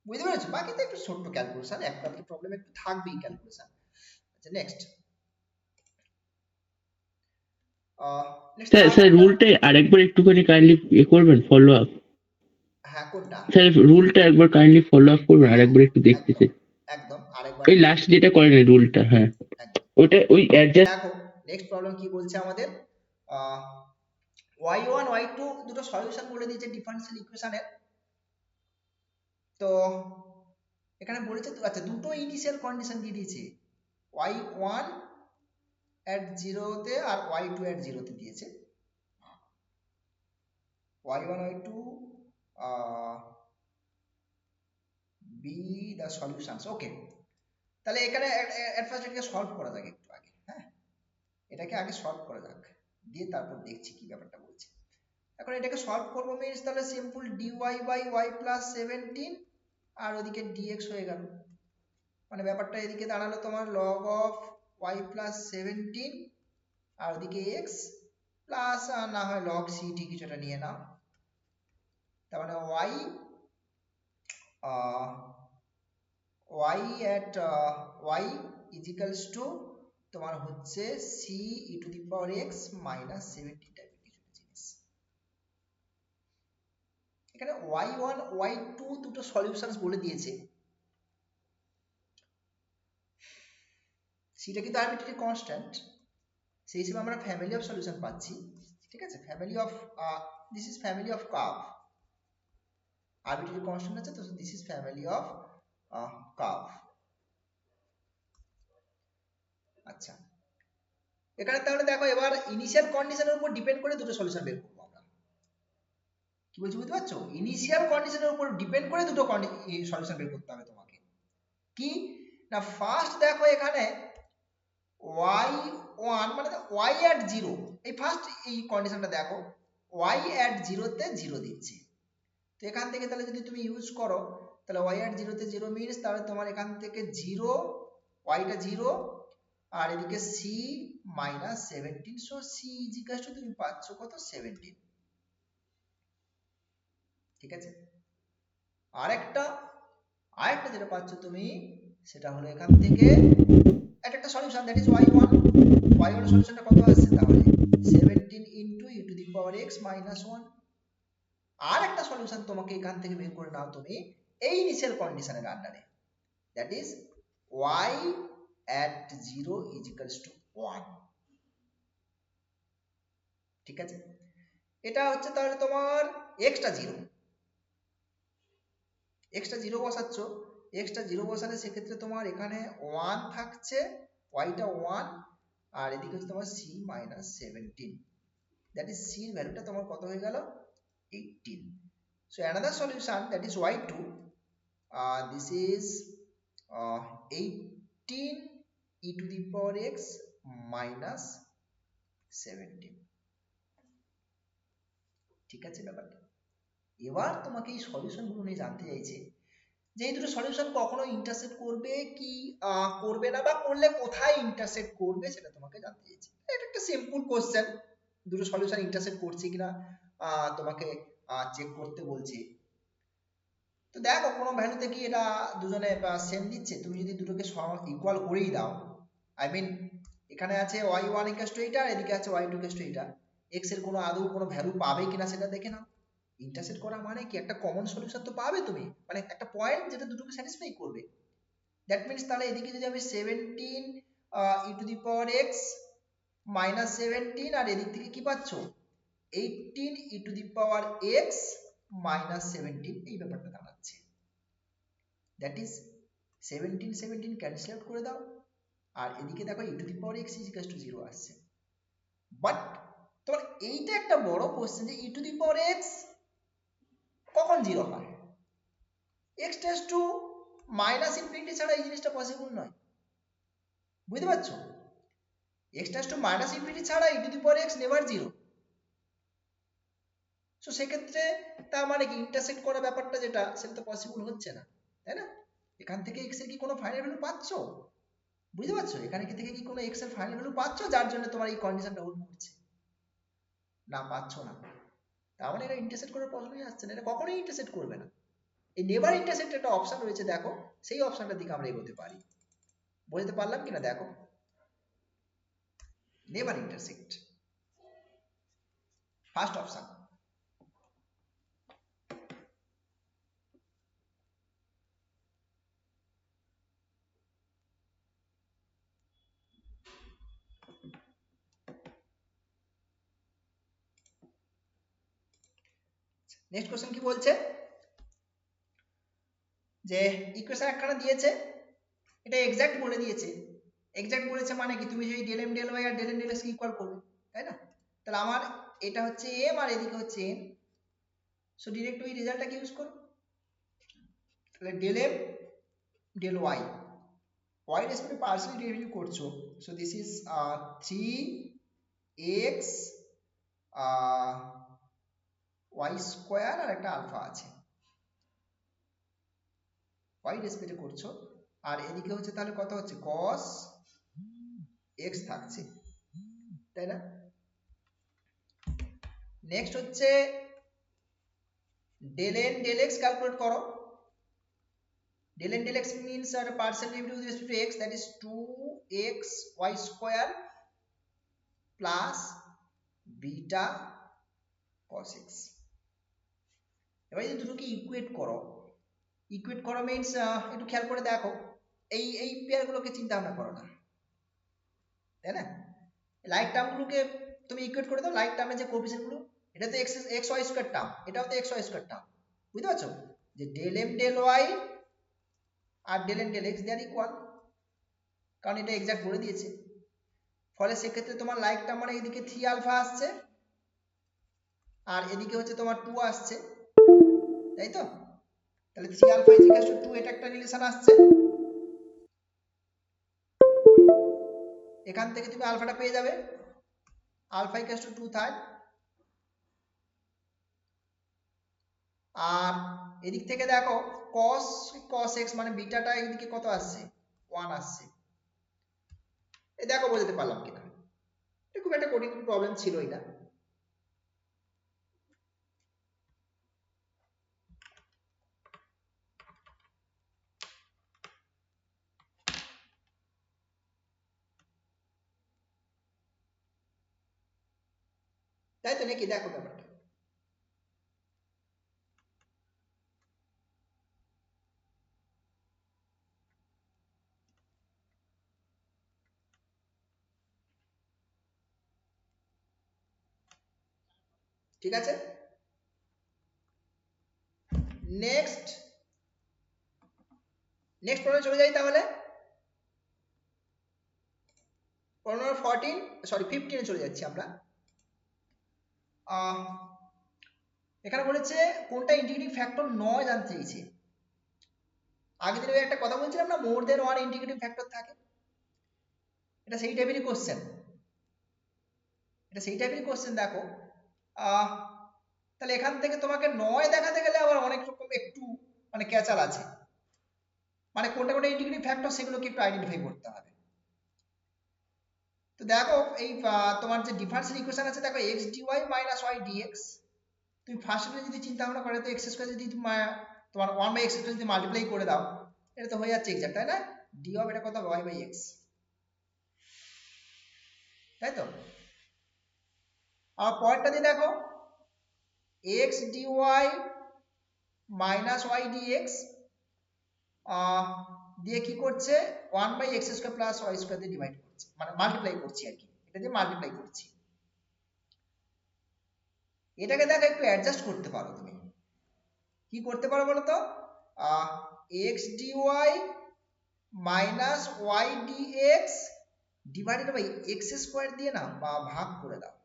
বুঝতে পেরেছো? বাকি তো একটু ছোট্ট ক্যালকুলেশন, একটা প্রবলেম একটু থাকবেই ক্যালকুলেশন। আচ্ছা নেক্সট, নেক্সট স্যার স্যার রুলটা আরেকবার একটুখানি কাইন্ডলি করবেন ফলো আপ, হ্যাঁ কোনটা, স্যার রুলটা একবার কাইন্ডলি ফলো আপ করবেন, হ্যাঁ আরেকবার একটু দেখতে একদম চাই। একদম আরেকবার এই লাস্ট যেটা করেন রুলটা, হ্যাঁ একদম। ওটা ওই অ্যাডজাস্ট। দেখো নেক্সট প্রবলেম কি বলছে আমাদের, y1 y2 দুটো সলিউশন বলে দিয়েছে ডিফারেনশিয়াল ইকুয়েশনের। তো এখানে বলেছে আচ্ছা দুটো ইনিশিয়াল কন্ডিশন দিয়ে দিয়েছে, y1 at 0 তে আর y2 at 0 তে দিয়েছে, y1 y2 be the solutions, ওকে। তাহলে এখানে এট ফার্স্ট এটাকে সলভ করা যাক একটু আগে, হ্যাঁ এটাকে আগে সলভ করা যাক, দিয়ে তারপর দেখছি কি ব্যাপারটা বলছে। এখন এটাকে সলভ করবো মিন্স তাহলে simple dy by y plus 17 আর ওদিকে dx হয়ে গেল, মানে ব্যাপারটা এদিকে দাঁড়ালো তোমার log অফ y প্লাস 17 আর ওদিকে x প্লাস না হয় log ct কিছুটা নিয়ে নাও, তার মানে y at y is equals to তোমার হচ্ছে c e to the power x minus 17 টাইপের কিছু জিনিস। এখানে y1 y2 দুটো সলিউশনস বলে দিয়েছে, সেটা কিন্তু আরবিট্রারি কনস্ট্যান্ট, সেই হিসেবে আমরা ফ্যামিলি অফ সলিউশন পাচ্ছি, ঠিক আছে? Family of this is family of curve, arbitrary constant আছে তো this is family of curve. আচ্ছা এখানে তাহলে দেখো এবার ইনিশিয়াল কন্ডিশনের উপর ডিপেন্ড করে দুটো সলিউশন বের করবো আমরা, কি বলছি বুঝতে পারছো? ইনিশিয়াল কন্ডিশনের উপর ডিপেন্ড করে দুটো সলিউশন বের করতে হবে তোমাকে। কি না ফার্স্ট দেখো এখানে y1 মানে y at 0, এই ফার্স্ট এই কন্ডিশনটা দেখো y at 0 তে 0 দিচ্ছে, তো এখান থেকে তাহলে যদি তুমি ইউজ করো তাহলে y at 0 তে 0 মিনস তাহলে তোমার এখান থেকে 0 y টা 0 আর এদিকে c minus 17, so c is equal to তুমি পাচ্ছ কত 17। ঠিক আছে, আরেকটা যেটা পাচ্ছ তুমি সেটা হলো এখান থেকে একটা সলিউশন, দ্যাট ইজ y1 সলিউশনটা কত আসছে তাহলে 17 into e to the power x minus 1। আর একটা সলিউশন তোমাকে এখান থেকে বের করে নাও তুমি এই ইনিশিয়াল কন্ডিশনের আন্ডারে, that is y at 0 is equals to 1। ঠিক আছে, এটা হচ্ছে তাহলে তোমার x টা 0 বসাচ্ছ, x টা 0 বসালে সেক্ষেত্রে তোমার এখানে 1 থাকছে, y টা 1 আর এদিকে হচ্ছে তোমার c minus 17, that is c এর ভ্যালুটা তোমার কত হয়ে গেল 18। So another solution, that is y2, this is 18 e to the power x minus 17। ঠিক আছে ব্যাপারটা। এবার তোমাকে এই সলিউশন গুলো নিয়ে জানতে চাইছে যে এই দুটো সলিউশন কখনো ইন্টারসেক্ট করবে কি করবে না, বা করলে কোথায় ইন্টারসেক্ট করবে সেটা তোমাকে জানতে চাইছে। এটা একটা সিম্পল কোশ্চেন, দুটো সলিউশন ইন্টারসেক্ট করছে কিনা তোমাকে চেক করতে বলছে। তো দেখো কোনো ভ্যালুতে কি এটা দুজনে সেম দিচ্ছে, তুমি যদি দুটোকে ইকুয়াল করেই দাও, আই মিন এখানে আছে y1 ইকুয়াল টু এটা আর এদিকে আছে y2 ইকুয়াল টু এটা, x এর কোনো আদৌ কোনো ভ্যালু পাবে কিনা সেটা দেখে নাও। ইন্টারসেক্ট করা মানে কি একটা কমন সলিউশন তো পাবে তুমি, মানে একটা পয়েন্ট যেটা দুটোকে স্যাটিসফাই করবে। দ্যাট মিন্স তাহলে এদিকে যদি আমি 17 e to the power x minus 17 আর এদিক থেকে কি পাচ্ছ 18 e to the power x minus 17, এই ব্যাপারটা দাঁড়াচ্ছে। দ্যাট ইজ 17 ক্যান্সেল আউট করে দাও আর এদিকে দেখো e to the power x is equal to 0 আসছে। বাট তোমার এইটা একটা বড় কোশ্চেন যে e to the power x কখন 0 হয়, x tends to minus infinity ছাড়া এই জিনিসটা পসিবল নয়, বুঝতে পারছো? x tends to minus infinity ছাড়া e to the power x never 0। So সেক্ষেত্রে তার মানে কি ইন্টারসেক্ট করা ব্যাপারটা যেটা সেটা তো পসিবল হচ্ছে না, তাই না? এখান থেকে x এর কি কোনো ফাইনাল ভ্যালু পাচ্ছ, বুঝতে পারছো? এখানে কি থেকে কি কোনো x এর ফাইনাল ভ্যালু পাচ্ছ যার জন্য তোমার এই কন্ডিশনটা হোল্ড করছে? না, পাচ্ছ না। তার মানে এটা ইন্টারসেক্ট করার প্রশ্নই আসছে না, এটা কখনোই ইন্টারসেক্ট করবে না। এই নেভার ইন্টারসেক্ট একটা অপশন রয়েছে, দেখো সেই অপশনটার দিকে আমরা এগোতে পারি। বুঝতে পারলাম কিনা দেখো, never intersect first option. Next question কি বলছে যে ইকুয়েশন একখানা দিয়েছে, এটা এক্সাক্ট বলে দিয়েছে। এক্সাক্ট বলেছে মানে কি তুমি যদি ডেল এম ডেল ওয়াই আর del n del x K equal করবে, তাই না? তাহলে আমার এটা হচ্ছে এম আর এদিকে হচ্ছে এন, সো ডাইরেক্ট ওই রেজাল্টটাকে ইউজ করো। তাহলে del m del y, y রেসপেক্টে পার্সিয়ালি ডেরিভেটিভ করছো, so this is 3x y square আর একটা আলফা আছে, ওয়াই রেসপেক্টে করছো। আর এদিকে হচ্ছে তাহলে কত হচ্ছে cos x থাকছে, তাই না? নেক্সট হচ্ছে del n del x calculate করো। Del n del x means partial derivative with respect to x, that is 2x y square plus beta cos x। এবার যদি দুটোকে ইকুয়েট করো, ইকুয়েট করো মিন্স একটু খেয়াল করে দেখো, এই পেয়ারগুলোকে চিন্তা ভাবনা করো না, তাই না? লাইক টার্মগুলোকে তুমি ইকুয়েট করে দাও, লাইক টার্মের যে কোএফিসিয়েন্টগুলো, এটা তো এক্স ওয়াই স্কয়ার টার্ম, এটাও তো এক্স ওয়াই স্কয়ার টার্ম, বুঝতে পারছো? যে ডেল এম ডেল ওয়াই আর ডেল এন ডেল এক্স দে আর ইকুয়াল, কারণ এটা এক্সাক্ট বলে দিয়েছে। ফলে সেক্ষেত্রে তোমার লাইক টার্ম মানে এদিকে 3 আলফা আসছে আর এদিকে হচ্ছে তোমার 2 আসছে, তাই তো? তাহলে 3 আলফা ইজ ইকুয়াল টু 2, এটা একটা রিলেশন আসছে। এখান থেকে তুমি আলফাটা পেয়ে যাবে, আলফা ইকুয়াল টু 2/3 আর এদিক থেকে দেখো cos cos x মানে বিটাটা এদিকে কত আসছে 1 আসছে। এই দেখো বোঝাতে পারলাম কিনা, এটা খুব একটা কঠিন প্রবলেম ছিলই না। তাই তো নাকি, দেখো ব্যাপারটা। ঠিক আছে, নেক্সট নেক্সট প্রবলেমে চলে যাই তাহলে। প্রবলেম নম্বর 15 এ চলে যাচ্ছি আমরা। এখানে বলেছে কোনটা ইন্টিগ্রেটিং ফ্যাক্টর নয় জানতে চাইছে। আগের দিনে একটা কথা বলছিলাম না, মোর দেন ওয়ান ইন্টিগ্রেটিং ফ্যাক্টর থাকে, এটা সেই টাইপেরই কোশ্চেন, এটা সেই টাইপেরই কোশ্চেন। দেখো তাহলে এখান থেকে তোমাকে নয় দেখাতে গেলে আবার অনেক রকম একটু মানে ক্যাচাল আছে, মানে কোনটা কোনটা ইন্টিগ্রেটিং ফ্যাক্টর সেগুলোকে একটু আইডেন্টিফাই করতে হবে। তো দেখো এই তোমার যে ডিফারেন্সিয়াল ইকুয়েশন আছে, দেখো x dy minus y dx, তুমি ফার্স্টে যদি চিন্তা ভাবনা করে তো এক্স স্কোয়ার যদি তোমার 1/x যদি মাল্টিপ্লাই করে দাও, এটা তো হয়ে যাচ্ছে এক্সাক্ট, তাই না? d অফ এটা কত y/x, তাই তো? আর পরেরটা দিয়ে দেখো x dy minus y dx দিয়ে কি করছে 1/x square plus y square দিয়ে ডিভাইড করছে, মানে মাল্টিপ্লাই করছি আর কি, এটা দিয়ে মাল্টিপ্লাই করছি। এটাকে দেখো একটু অ্যাডজাস্ট করতে পারো তুমি, কি করতে পারো বলো তো, x dy minus y dx divided by x square দিয়ে না বা ভাগ করে দাও,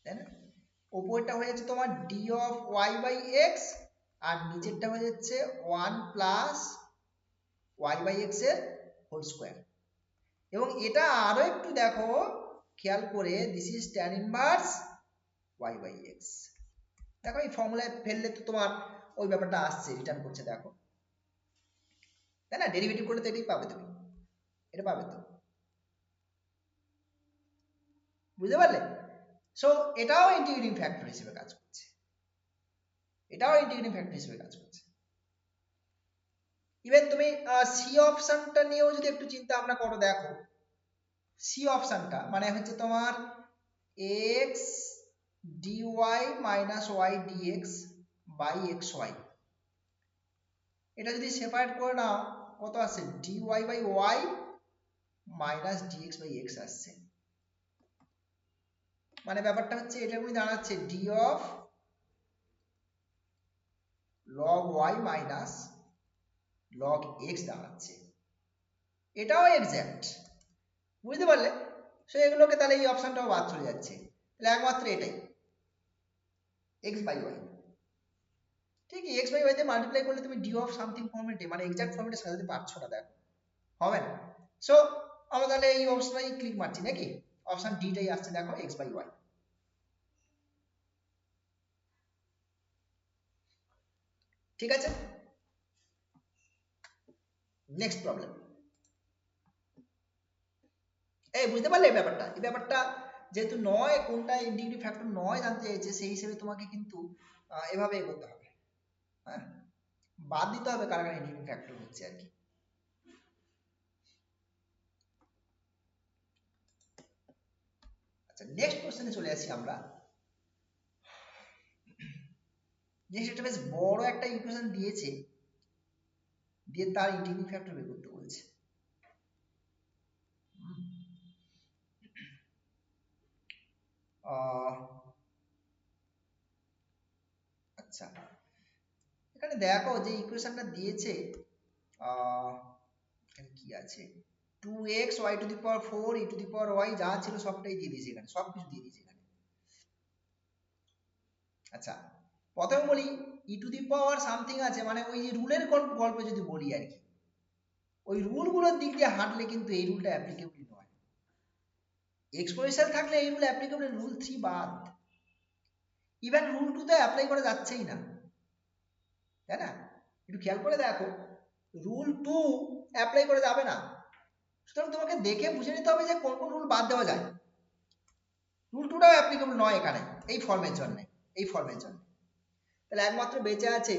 তাই না? উপরটা হয়ে যাচ্ছে তোমার d অফ y/x আর নিচেরটা হয়ে যাচ্ছে 1 প্লাস y/x এর হোল স্কোয়ার। এবং এটা আরো একটু দেখো খেয়াল করে, this is tan inverse y/x। দেখো এই ফর্মুলায় ফেললে তো তোমার ওই ব্যাপারটা আসছে, রিটার্ন করছে, দেখো, তাই না? ডেরিভেটিভ করলে তো এটাই পাবে, তুমি এটা পাবে তো, বুঝতে পারলে? সো এটাও ইন্টিগ্রেটিং ফ্যাক্টর হিসেবে কাজ করছে, এটাও ইন্টিগ্রেটিং ফ্যাক্টর হিসেবে কাজ করছে। ইভেন তুমি সি অপশনটা নিয়েও যদি একটু চিন্তা ভাবনা করো, দেখো সি অপশনটা মানে হচ্ছে তোমার x dy minus y dx by xy, এটা যদি সেপারেট করে নাও কত আসছে dy by y minus dx by x আসছে। মানে ব্যাপারটা হচ্ছে এটা তুমি দাঁড়াচ্ছে d of log y minus log x দাঁড়াচ্ছে, এটাও এক্সাক্ট, বুঝতে পারলে? সো এগুলোকে তাহলে এই অপশনটাও বাদ চলে যাচ্ছে, তাহলে একমাত্র এটাই x বাই y। ঠিক আছে, x বাই y তে মাল্টিপ্লাই করলে তুমি d অফ সামথিং ফর্মেটে মানে এক্সাক্ট ফর্মেটে সাজাতে পারছো না, দেখো হবে না। সো আমরা তাহলে এই অপশনটাই ক্লিক মারছি নাকি, অপশন ডি টাই আসছে, দেখো x বাই y। ঠিক আছে, নেক্সট প্রবলেম। এই বুঝতে পারলে এই ব্যাপারটা, এই ব্যাপারটা যেহেতু নয় কোনটা ইন্টিগ্রেটিং ফ্যাক্টর নয় জানতে চাইছে, সেই হিসেবে তোমাকে কিন্তু এভাবে এগোতে হবে, হ্যাঁ, বাদ দিতে হবে কারা কারা ইন্টিগ্রেটিং ফ্যাক্টর হচ্ছে আর কি। আচ্ছা নেক্সট কোশ্চেনে চলে আসি আমরা। নেক্সট একটা বেশ বড় একটা ইকুয়েশন দিয়েছে, দিয়ে তার ইন্টিগ্রেটিং ফ্যাক্টর বের করতে বলছে। আচ্ছা এখানে দেখো যে ইকুয়েশনটা দিয়েছে, এখানে কি আছে 2x y to the power 4 e to the power y যা ছিল সবটাই দিয়ে দিয়েছে, এখানে সব কিছু দিয়ে দিয়েছে এখানে। আচ্ছা প্রথমে বলি ই টু দি পাওয়ার সামথিং আছে, মানে ওই যে রুলের গল্প যদি বলি আর কি, ওই রুলগুলোর দিক দিয়ে হাঁটলে কিন্তু এই রুলটা অ্যাপ্লিকেবল নয়। এক্সপোনেনশিয়াল থাকলে এই রুল অ্যাপ্লিকেবল, রুল 3 বাদ। ইভেন রুল 2 তে অ্যাপ্লাই করা যাচ্ছেই না, তাই না? একটু খেয়াল করে দেখো, রুল 2 অ্যাপ্লাই করা যাবে না। সুতরাং তোমাকে দেখে বুঝে নিতে হবে যে কোন কোন রুল বাদ দেওয়া যায়। রুল 2টাও অ্যাপ্লিকেবল নয় এখানে, এই ফর্মের জন্য, এই ফর্মের জন্য। তাহলে একমাত্র বেঁচে আছে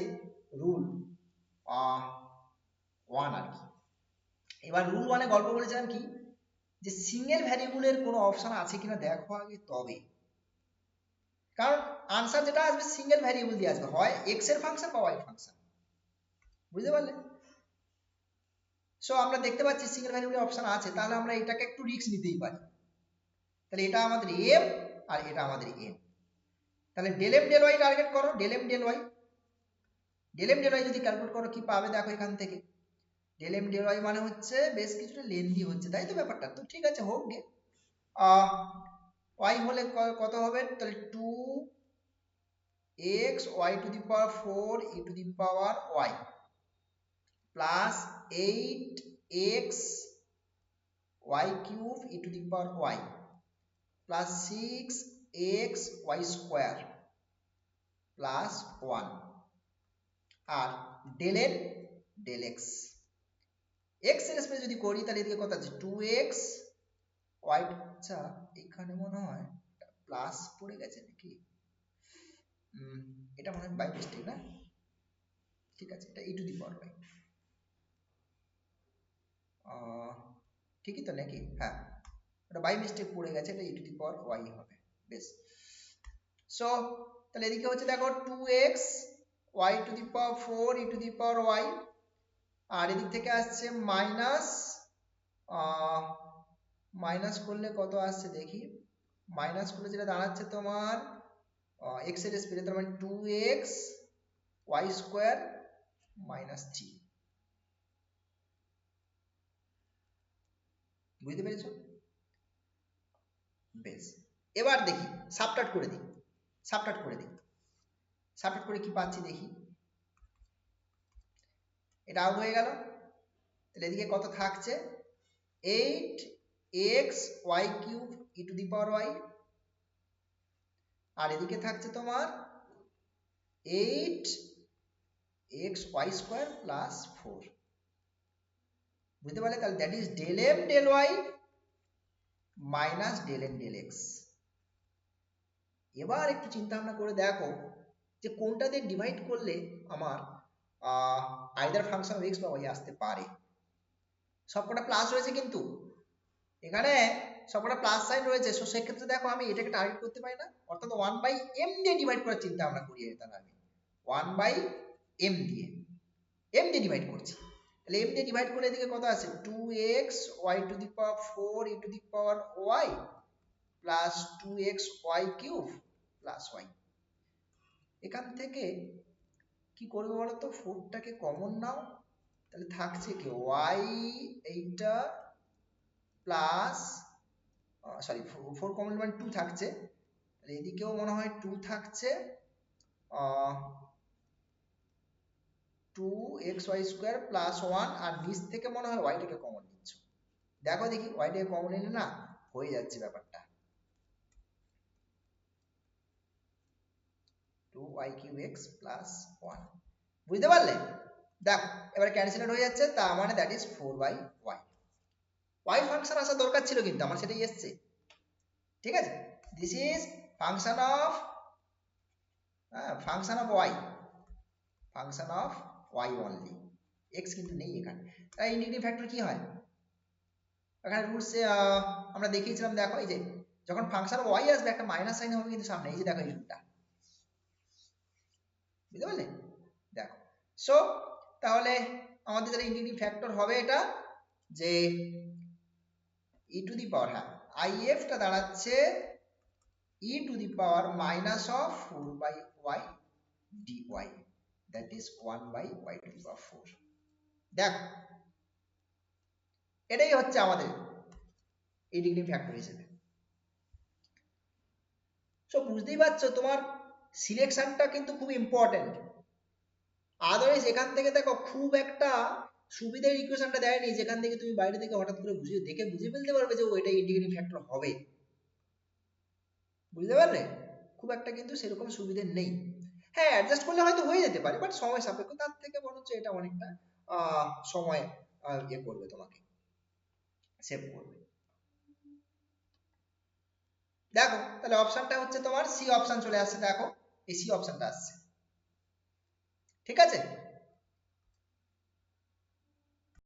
রুল 1 আর কি। এবার রুল 1 এ গল্প বলেছিলাম কি, যে সিঙ্গেল ভ্যারিয়েবলের কোনো অপশন আছে কিনা দেখো আগে, তবে। কারণ আনসার যেটা আসবে সিঙ্গেল ভ্যারিয়েবল দিয়ে আসবে, হয় এক্স এর ফাংশন বা ওয়াই ফাংশন, বুঝতে পারলে? সো আমরা দেখতে পাচ্ছি সিঙ্গেল ভ্যারিয়েবলের অপশন আছে, তাহলে আমরা এটাকে একটু রিস্ক নিতেই পারি। তাহলে এটা আমাদের এম আর এটা আমাদের এন। তাহলে del m del y target করো, del m del y. Del m del y যদি ক্যালকুলেট করো কি পাবে দেখো এখান থেকে। ডেল এম ডেল ওয়াই মানে হচ্ছে বেশ কিছুটা লেন্দি হচ্ছে, তাই তো ব্যাপারটা? তো ঠিক আছে, হোক গে। ওয়াই হলে কত হবে? তাহলে 2x y to the power 4 e to the power y plus 8x y cube e to the power y plus 6x y square plus 1 আর del n del x. X এর স্পেস যদি করি তাহলে এদিকে কত আছে? 2x y, আচ্ছা এখানে মনে হয় প্লাস পড়ে গেছে নাকি, এটা মনে হয় বাই মিস্টেক না? ঠিক আছে, এটা e to the power y, ঠিকই তো নাকি? হ্যাঁ, এটা বাই মিস্টেক পড়ে গেছে, এটা e to the power y হবে। বেশ, সো তাহলে এদিকে হচ্ছে দেখো 2x y to the power 4 e to the power y, আর এদিক থেকে আসছে মাইনাস, মাইনাস করলে কত আসছে দেখি, মাইনাস করলে যেটা দাঁড়াচ্ছে তোমার x এর স্পেস, তার মানে 2x y স্কোয়ার মাইনাস 3। বুঝতে পেরেছো? বেশ, এবার দেখি সাবট্রাক্ট করে দিই, সাবট্রাক্ট করে দিই, সাবট্রাক্ট করে কি পাচ্ছি দেখি। এটা আউট হয়ে গেল, তাহলে এদিকে কত থাকছে? 8x y cube e to the power y, আর এদিকে থাকছে তোমার 8x y স্কোয়ার প্লাস 4। বুঝতে পারলে? তাহলে that is del m del y minus del n del x. এবার একটু চিন্তা ভাবনা করে দেখো যে কোনটা দিয়ে ডিভাইড করলে আমার আইদার ফাংশন অফ এক্স বা ওয়াই আসতে পারে। সবকটা প্লাস রয়েছে কিন্তু এখানে, সবকটা প্লাস সাইন রয়েছে, সো সেক্ষেত্রে দেখো আমি এটাকে টার্গেট করতে পারি না, অর্থাৎ 1/m দিয়ে ডিভাইড করার চিন্তা ভাবনা করি। তাহলে আমি 1/m দিয়ে, m দিয়ে ডিভাইড করছি। তাহলে m দিয়ে ডিভাইড করলে এদিকে কত আছে? 2x y to the power 4 e to the power y plus 2x y cube plus y। এখান থেকে কি করবে বলো তো, 4টাকে কমন নাও, তাহলে থাকছে কি y এইটা প্লাস, সরি 4 কমন মানে 2 থাকছে, তাহলে এদিকেও মনে হয় 2 থাকছে, 2xy স্কোয়ার প্লাস 1, আর নিচ থেকে মনে হয় ওয়াইটাকে কমন নিচ্ছ। দেখো দেখি ওয়াইটাকে কমন নিলে না হয়ে যাচ্ছে ব্যাপারটা, 2y কিউব x প্লাস 1। বুঝতে পারলে? দেখো এবার ক্যান্সেল হয়ে যাচ্ছে, তা মানে that is 4/y। y function আসা দরকার ছিল কিন্তু আমার সেটাই এসছে। ঠিক আছে, this is function of y, function of y only, x কিন্তু নেই এখানে। তাই ইন্টিগ্রেটিং ফ্যাক্টর কি হয় এখানে রুটস আমরা দেখিয়েছিলাম, দেখো এই যে যখন ফাংশন y আসবে একটা মাইনাস সাইন হবে কিন্তু সামনে, এই যে দেখো এই রুটটা। বুঝতে পারলে? দেখো, সো তাহলে আমাদের যেটা ইন্টিগ্রেটিং ফ্যাক্টর হবে এটা যে e টু দি পাওয়ার, হ্যাঁ if টা দাঁড়াচ্ছে e to the power minus of 4/y dy, that is 1/y to the power 4। দেখো এটাই হচ্ছে আমাদের ইন্টিগ্রেটিং ফ্যাক্টর হিসেবে। সো বুঝতেই পারছো তোমার সিলেকশনটা কিন্তু খুব ইম্পর্টেন্ট। আদারওয়াইজ এখান থেকে দেখো খুব একটা সুবিধার ইকুয়েশনটা দেয়নি যেখান থেকে তুমি বাইরে থেকে হঠাৎ করে দেখে বুঝে ফেলতে পারবে যে ওইটা ইন্টিগ্রেটিং ফ্যাক্টর হবে। বুঝতে পারলে? খুব একটা কিন্তু সেরকম সুবিধে নেই। হ্যাঁ, অ্যাডজাস্ট করলে হয়তো হয়ে যেতে পারে, বাট সময় সাপেক্ষ, তার থেকে বরঞ্চ এটা অনেকটা সময় ইয়ে করবে, তোমাকে সেভ করবে। দেখো তাহলে অপশনটা হচ্ছে তোমার সি অপশন চলে আসছে, দেখো এই সি অপশনটা আসছে, ঠিক আছে।